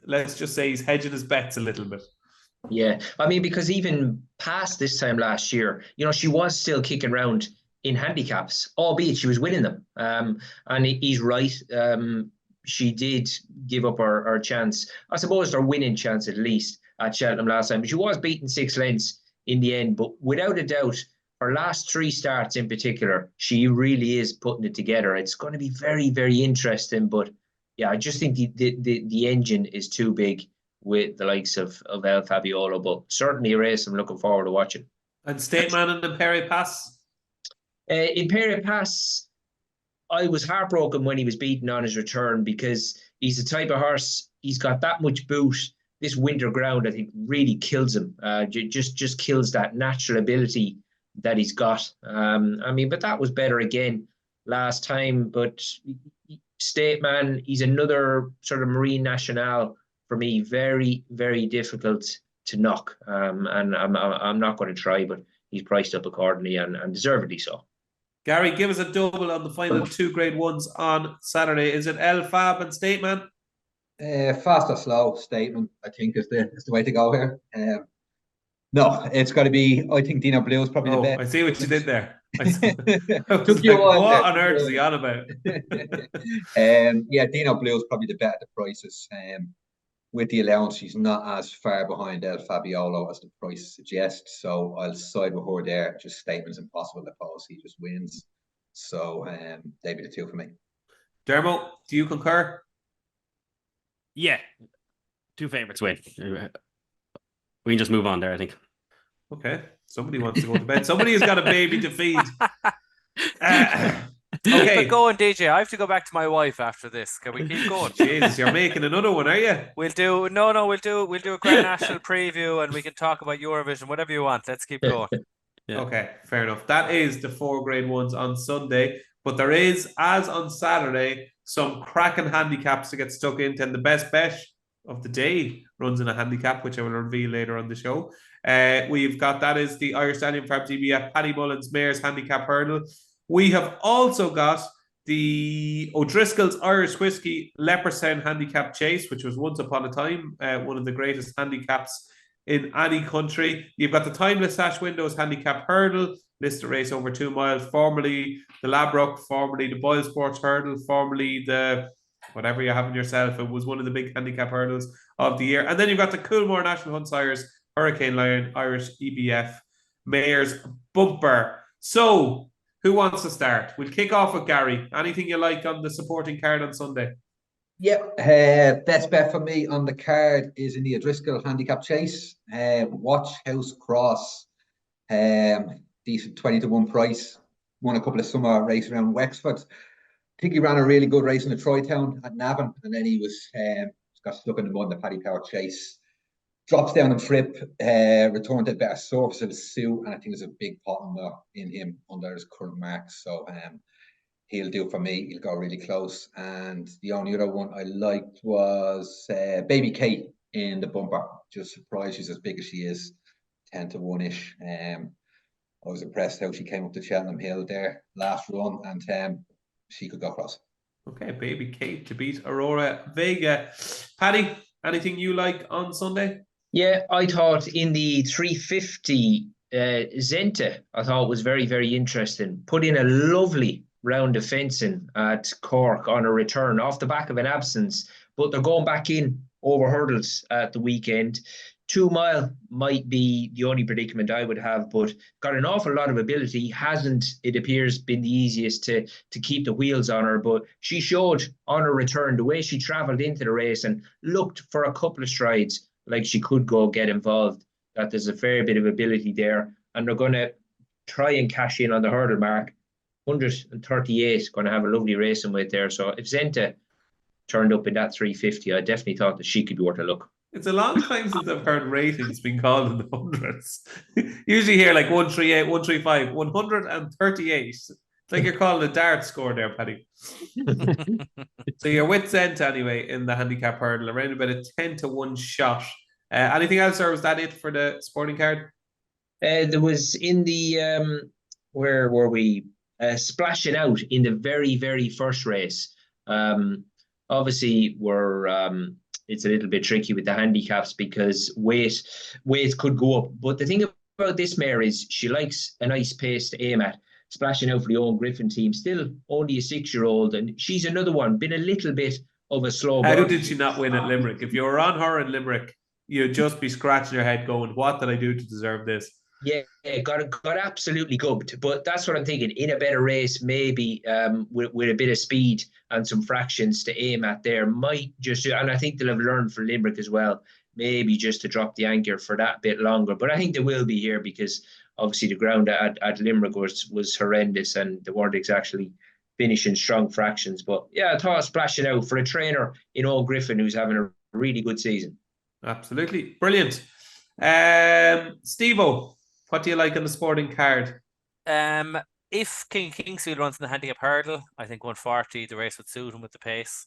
let's just say, he's hedging his bets a little bit. Yeah, I mean, because even past this time last year, she was still kicking around in handicaps, albeit she was winning them. And he's right. She did give up her chance, I suppose her winning chance at least, at Cheltenham last time. But she was beaten 6 lengths in the end. But without a doubt, her last 3 starts in particular, she really is putting it together. It's going to be very, very interesting. But yeah, I just think the engine is too big with the likes of El Fabiolo. But certainly a race I'm looking forward to watching. And Stateman and Imperial Pass? Imperial Pass, I was heartbroken when he was beaten on his return, because he's the type of horse, he's got that much boot. This winter ground, I think, really kills him. Just kills that natural ability that he's got. I mean, but that was better again last time. But Stateman, he's another sort of Marine Nationale for me. Very, very difficult to knock. And I'm not going to try, but he's priced up accordingly and deservedly so. Gary, give us a double on the final 2 Grade 1s on Saturday. Is it El Fab and Stateman? Fast or slow, Stateman, I think, is the way to go here. No, it's got to be, I think Dino Blue is probably the best. I see what you did there. What on earth is he on about? Yeah, Dino Blue is probably the bet at the prices. With the allowance, she's not as far behind El Fabiolo as the price suggests. So I'll side with her there. Just Stateman's impossible to pose. He just wins. So they'd be the 2 for me. Dermo, do you concur? Yeah. 2 favourites win. We can just move on there, I think. Okay. Somebody wants to go to bed. Somebody has got a baby to feed. Okay. But go on, DJ. I have to go back to my wife after this. Can we keep going? Jesus, you're making another one, are you? We'll do a Grand National preview, and we can talk about Eurovision, whatever you want. Let's keep going. Yeah. Okay, fair enough. That is the 4 Grade 1s on Sunday, but there is, as on Saturday, some cracking handicaps to get stuck into, and the best bet of the day runs in a handicap, which I will reveal later on the show. We've got, that is the Irish Stallion Farm TBF Paddy Mullins Mares Handicap Hurdle. We have also got the O'Driscoll's Irish Whiskey Leopardstown Handicap Chase, which was once upon a time one of the greatest handicaps in any country. You've got the Timeless Sash Windows Handicap Hurdle, listed race over 2 miles, formerly the Ladbrokes, formerly the Boyle Sports Hurdle, formerly the whatever you have in yourself. It was one of the big handicap hurdles of the year. And then you've got the Coolmore National Hunt Sires Hurricane Lion Irish EBF Mayor's Bumper. So, who wants to start? We'll kick off with Gary. Anything you like on the supporting card on Sunday? Yep. Best bet for me on the card is in the O'Driscoll Handicap Chase. Watch House Cross. Decent 20-1 price. Won a couple of summer races around Wexford. I think he ran a really good race in the Troytown at Navan, and then he was got stuck in the mud in the Paddy Power Chase. Drops down on trip, returned to a better surface of the suit, and I think there's a big pot in him under his current marks. So he'll do for me. He'll go really close. And the only other one I liked was Baby Kate in the Bumper. Just surprised she's as big as she is, 10-1-ish. I was impressed how she came up to Cheltenham Hill there last run, and she could go across. Okay, Baby Kate to beat Aurora Vega. Paddy, anything you like on Sunday? Yeah, I thought in the 350 Zenta, I thought was very, very interesting. Put in a lovely round of fencing at Cork on a return off the back of an absence, but they're going back in over hurdles at the weekend. 2 mile might be the only predicament I would have, but got an awful lot of ability. Hasn't, it appears, been the easiest to keep the wheels on her, but she showed on her return the way she travelled into the race and looked for a couple of strides like she could go get involved, that there's a fair bit of ability there, and they're going to try and cash in on the hurdle mark. 138, going to have a lovely racing weight there. So if Zenta turned up in that 350, I definitely thought that she could be worth a look. It's a long time since I've heard ratings being called in the hundreds. Usually hear like 138, 135, 138. It's like you're calling a dart score there, Paddy. So you're with Zent anyway in the handicap hurdle, around about a 10-1 shot. Anything else, or was that it for the sporting card? There was in the, where were we? Splashing Out in the very, very first race. Obviously, it's a little bit tricky with the handicaps because weight could go up. But the thing about this mare is she likes a nice pace to aim at. Splashing Out for the Owen Griffin team, still only a 6-year-old, and she's another one, been a little bit of a slow burn. How did she not win at Limerick? If you were on her in Limerick, you'd just be scratching your head going, what did I do to deserve this? Yeah, got absolutely gubbed. But that's what I'm thinking. In a better race, maybe with a bit of speed and some fractions to aim at there, might just, and I think they'll have learned for Limerick as well, maybe just to drop the anchor for that bit longer. But I think they will be here because obviously the ground at Limerick was horrendous and they weren't exactly finishing strong fractions. But yeah, I thought Splashing Out for a trainer in Owen Griffin who's having a really good season. Absolutely. Brilliant. Steve-O, what do you like on the sporting card? If King Kingsfield runs in the handicap hurdle, I think 140, the race would suit him with the pace.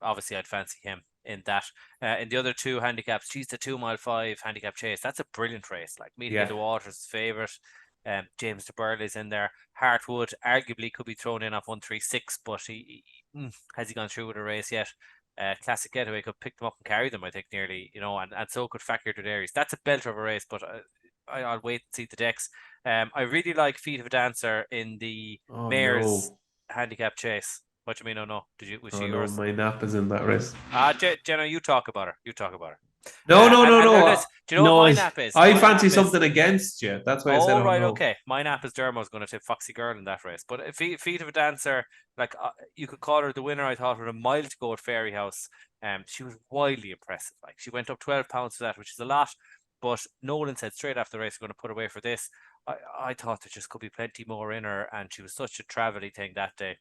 Obviously, I'd fancy him in that. In the other two handicaps, she's the 2 mile 5 handicap chase. That's a brilliant race. Like Meeting in the Waters' favourite. James de Burley's in there. Hartwood arguably could be thrown in off 136, but has he gone through with a race yet? Classic Getaway could pick them up and carry them, I think, nearly, and so could Factor to Dairies. That's a belter of a race, but I'll wait and see the decks. I really like Feet of a Dancer in the Mayor's handicap chase. What do you mean? Oh no! Was she yours? No, my nap is in that race. Jenna, you talk about her. No. Do you know what my nap is? I fancy something against you. That's why I said. Right, okay. My nap is Dermo's going to tip Foxy Girl in that race. But Feet of a Dancer, like you could call her the winner. I thought with a mile to go at Fairy House. She was wildly impressive. Like she went up 12 pounds for that, which is a lot. But Nolan said straight after the race, going to put away for this. I thought there just could be plenty more in her, and she was such a travelly thing that day.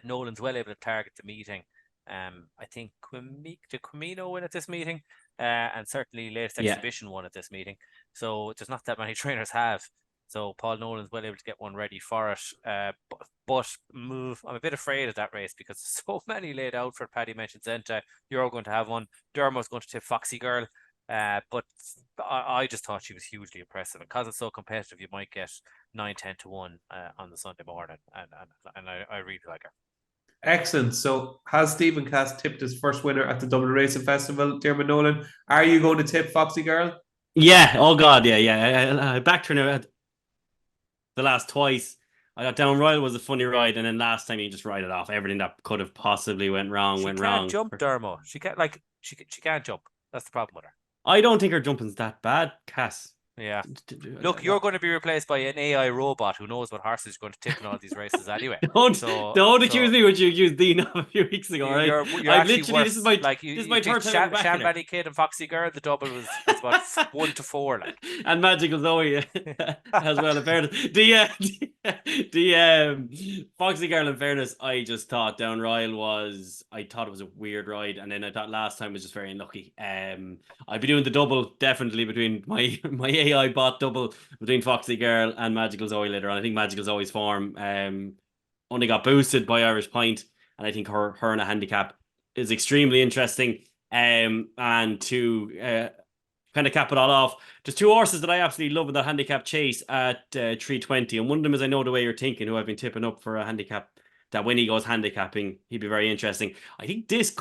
Nolan's well able to target the meeting. I think did Quimino win at this meeting? And certainly Latest Exhibition won at this meeting. So there's not that many trainers have. So Paul Nolan's well able to get one ready for it. But I'm a bit afraid of that race because there's so many laid out for Paddy mentioned Zenta. You're all going to have one. Dermo's going to tip Foxy Girl. But I just thought she was hugely impressive. And because it's so competitive, you might get 9-10 to 1 on the Sunday morning. And I really like her. Excellent. So has Stephen Cass tipped his first winner at the Dublin Racing Festival, Diarmuid Nolan? Are you going to tip Foxy Girl? Yeah. Oh God. Yeah. I backed her now the last twice. I got Down Royal was a funny ride, and then last time he just ride it off. Everything that could have possibly went wrong She went can't wrong. jump, Dermo. She can't jump. That's the problem with her. I don't think her jumping's that bad, Cass. Yeah. Look, you're going to be replaced by an AI robot who knows what horses you're going to tip in all these races anyway. Don't accuse me what you accused Dean of a few weeks ago. Right? You're I've actually literally worse. this is my third time back in Shanbally Kid and Foxy Girl. The double was about 1 to 4. Like. And Magical Zoe as well. In fairness, the Foxy Girl. In fairness, I just thought Down Royal I thought it was a weird ride, and then I thought last time was just very unlucky. I'd be doing the double definitely between my AI bot double between Foxy Girl and Magical Zoe later on. I think Magical Zoe's form only got boosted by Irish Point, and I think her in a handicap is extremely interesting. And to kind of cap it all off, there's two horses that I absolutely love in that handicap chase at 320, and one of them is I Know the Way You're Thinking, who I've been tipping up for a handicap. That when he goes handicapping, he'd be very interesting. I think this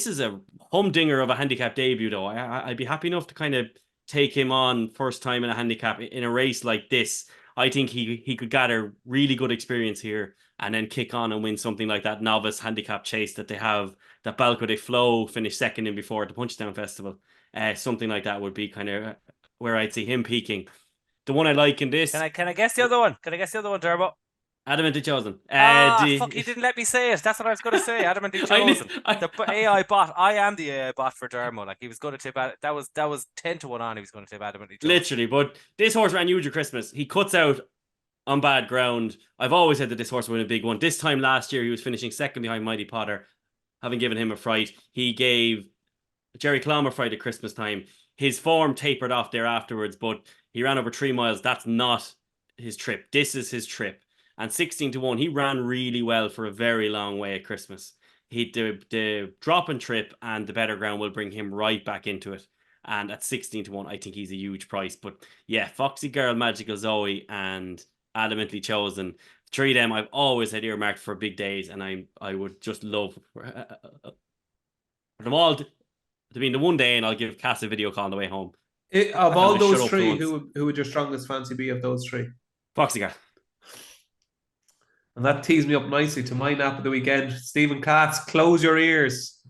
is a humdinger of a handicap debut, though. I'd be happy enough to kind of take him on first time in a handicap in a race like this. I think he could gather really good experience here and then kick on and win something like that novice handicap chase that they have, that Balco de Flo finished second in before at the Punchestown Festival. Something like that would be kind of where I'd see him peaking. The one I like in this... Can I guess the other one? Dermo? Adamantly Chosen. Fuck, he didn't let me say it. That's what I was going to say. Adamantly Chosen. The AI bot. I am the AI bot for Dermo. Like, he was going to tip that was 10 to 1 on. He was going to tip Adamantly Chosen. Literally, but this horse ran huge at Christmas. He cuts out on bad ground. I've always said that this horse would win a big one. This time last year, he was finishing second behind Mighty Potter, having given him a fright. He gave Jerry Clom a fright at Christmas time. His form tapered off there afterwards, but he ran over 3 miles. That's not his trip. This is his trip. And 16 to 1, he ran really well for a very long way at Christmas. The drop and trip and the better ground will bring him right back into it. And at 16 to 1, I think he's a huge price. But yeah, Foxy Girl, Magical Zoe, and Adamantly Chosen. 3 of them I've always had earmarked for big days, and I would just love for them all to be in the one day, and I'll give Cass a video call on the way home. Of all those three, who would your strongest fancy be of those three? Foxy Girl. And that tees me up nicely to my nap of the weekend. Stephen Cass, close your ears.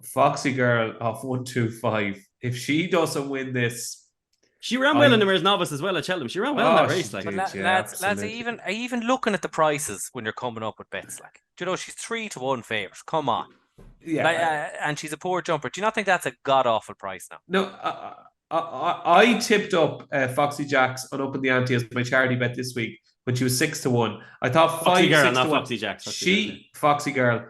Foxy Girl off 125. If she doesn't win this, she ran well in the Mayor's Novice as well at Cheltenham. She ran well in that race. Like, lads, are you even looking at the prices when you're coming up with bets? Like, do you know she's 3 to 1 favourite? Come on, yeah, and she's a poor jumper. Do you not think that's a god awful price now? No, I tipped up Foxy Jacks on Up in the Ante as my charity bet this week, when she was 6 to 1. I thought Foxy 5, Girl, 6 not to Foxy Jacks. Foxy Girl.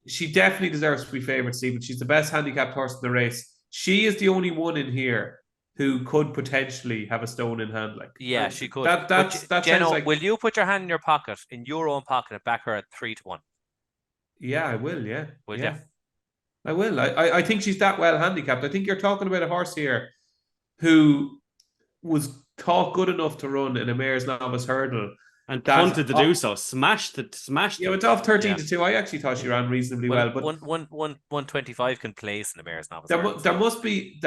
She definitely deserves to be favoured, Stephen. She's the best handicapped horse in the race. She is the only one in here who could potentially have a stone in hand. Like, yeah, she could. That Jenno, like... will you put your hand in your pocket, in your own pocket, and back her at 3 to 1? Yeah, I will. Yeah, will you? I will. I think she's that well handicapped. I think you're talking about a horse here who was thought good enough to run in a Mayor's Novice hurdle and wanted to do so. Smashed. Yeah, it's off 13 to 2. I actually thought she ran reasonably well, but 125 can place in the Mayor's Novice. There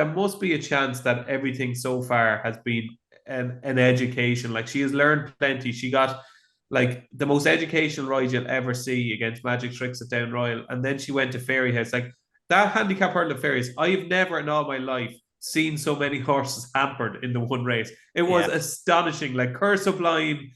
must be a chance that everything so far has been an education. Like, she has learned plenty. She got like the most educational ride you'll ever see against Magic Tricks at Down Royal, and then she went to Fairyhouse. Like, that handicap hurdle at Fairyhouse, I've never in all my life seen so many horses hampered in the one race. It was astonishing. Like, Curse Sublime,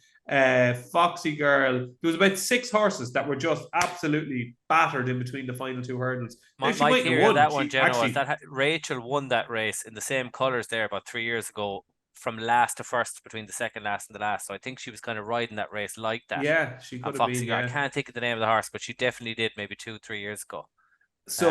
Foxy Girl. There was about 6 horses that were just absolutely battered in between the final 2 hurdles. My theory of that one, Jenno, is that Rachel won that race in the same colours there about 3 years ago, from last to first, between the second last and the last. So I think she was kind of riding that race like that. Yeah, she could have Foxy been. Girl. I can't think of the name of the horse, but she definitely did maybe 2-3 years ago. So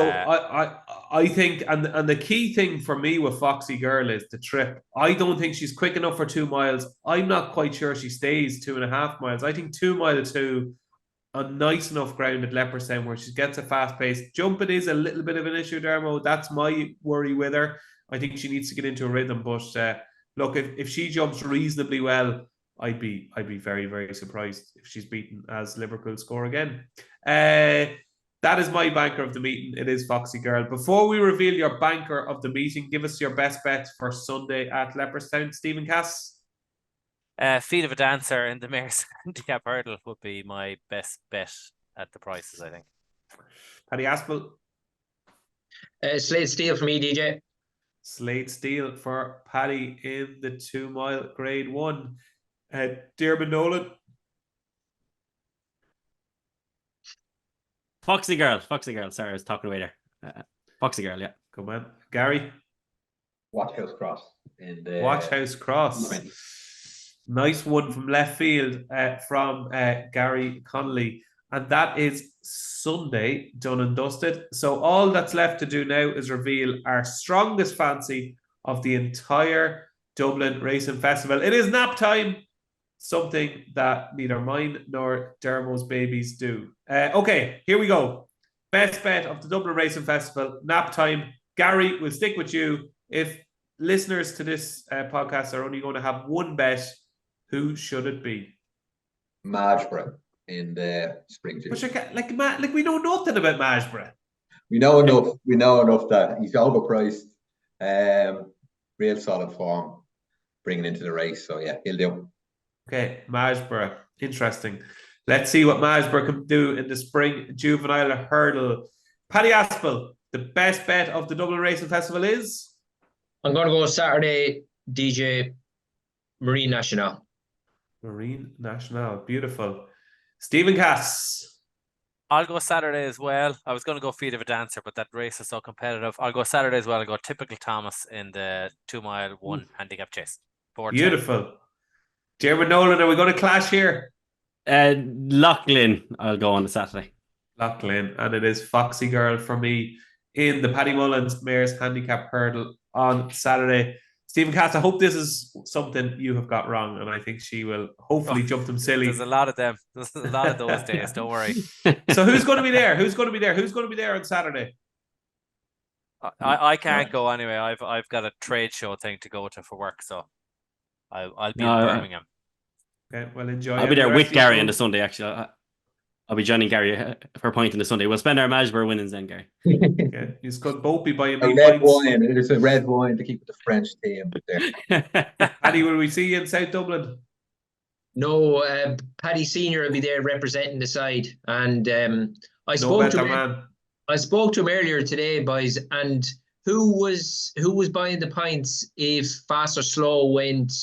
I think, and the key thing for me with Foxy Girl is the trip. I don't think she's quick enough for 2 miles. I'm not quite sure she stays 2.5 miles. I think 2 mile 2 on nice enough ground at Leopardstown where she gets a fast pace. Jumping is a little bit of an issue, Diarmuid. That's my worry with her. I think she needs to get into a rhythm. But look, if she jumps reasonably well, I'd be very, very surprised if she's beaten as Liverpool score again. That is my banker of the meeting. It is Foxy Girl. Before we reveal your banker of the meeting, give us your best bet for Sunday at Leopardstown. Stephen Cass? Feet of a Dancer in the Mare's Handicap Hurdle would be my best bet at the prices, I think. Paddy Aspell? Slade Steel for me, DJ. Slade Steel for Paddy in the 2 mile grade 1. Diarmuid Nolan? Foxy Girl. Sorry, I was talking away there. Foxy Girl, yeah. Come on. Gary? Watch House Cross. Watch House Cross. 20. Nice one from left field from Gary Connolly. And that is Sunday, done and dusted. So all that's left to do now is reveal our strongest fancy of the entire Dublin Racing Festival. It is nap time. Something that neither mine nor Dermo's babies do. Okay, here we go. Best bet of the Dublin Racing Festival, nap time. Gary, we'll stick with you. If listeners to this podcast are only going to have one bet, who should it be? Mageborough in the Spring Juice. Like we know nothing about Mageborough. We know enough. We know enough that he's overpriced. Real solid form, bringing into the race. So yeah, he'll do. Okay, Mageborough. Interesting. Let's see what Mageborough can do in the Spring Juvenile Hurdle. Paddy Aspell, the best bet of the Dublin Racing Festival is? I'm going to go Saturday, DJ, Marine National. Marine National. Beautiful. Stephen Cass. I'll go Saturday as well. I was going to go Feet of a Dancer, but that race is so competitive. I'll go Saturday as well. I'll go Typical Thomas in the 2 mile 1 handicap chase. Beautiful. Diarmuid Nolan, are we going to clash here? Loughlin, I'll go on the Saturday. Loughlin, and it is Foxy Girl for me in the Paddy Mullins Mare's Handicap Hurdle on Saturday. Stephen Cass, I hope this is something you have got wrong, and I think she will hopefully jump them silly. There's a lot of them. There's a lot of those days. Don't worry. So who's going to be there? Who's going to be there? Who's going to be there on Saturday? I can't go anyway. I've got a trade show thing to go to for work, so I'll be in Birmingham. Okay, well, enjoy. I'll be there with Gary on the Sunday, actually. I'll be joining Gary for a point on the Sunday. We'll spend our Mageborough winnings then, Gary. Okay, he's got both be buying a red wine. It's a red wine to keep with the French team there. Paddy, will we see you in South Dublin? No, Paddy Senior will be there representing the side, and I spoke to him earlier today, boys. And who was buying the pints if Fast or Slow went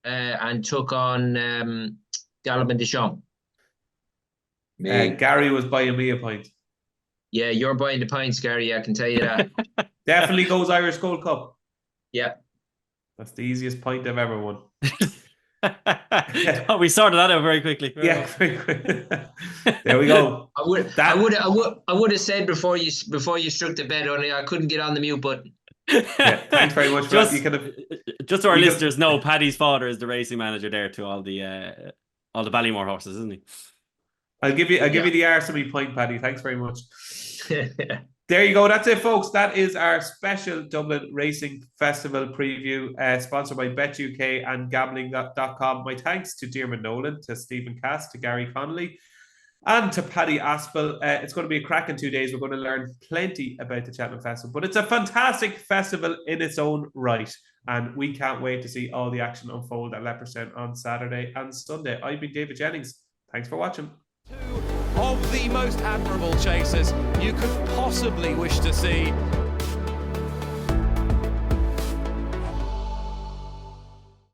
and took on Gallopin Deschamps? Gary was buying me a pint. Yeah, you're buying the pints, Gary. I can tell you that. Definitely goes Irish Gold Cup. Yeah, that's the easiest pint I've ever won. We sorted that out very quickly. Yeah, very quickly. There we go. I would have said before you struck the bet, only I couldn't get on the mute button. Yeah, thanks very much for that. You just so our listeners know, Paddy's father is the racing manager there to all the Ballymore horses, isn't he? I'll give you the Arsenal point, Paddy. Thanks very much. There you go. That's it, folks. That is our special Dublin Racing Festival preview, sponsored by BetUK and Gambling.com. My thanks to Diarmuid Nolan, to Stephen Cass, to Gary Connolly, and to Paddy Aspell. It's going to be a cracking 2 days. We're going to learn plenty about the Cheltenham Festival, but it's a fantastic festival in its own right, and we can't wait to see all the action unfold at Leopardstown on Saturday and Sunday. I've been David Jennings. Thanks for watching. Two of the most admirable chasers you could possibly wish to see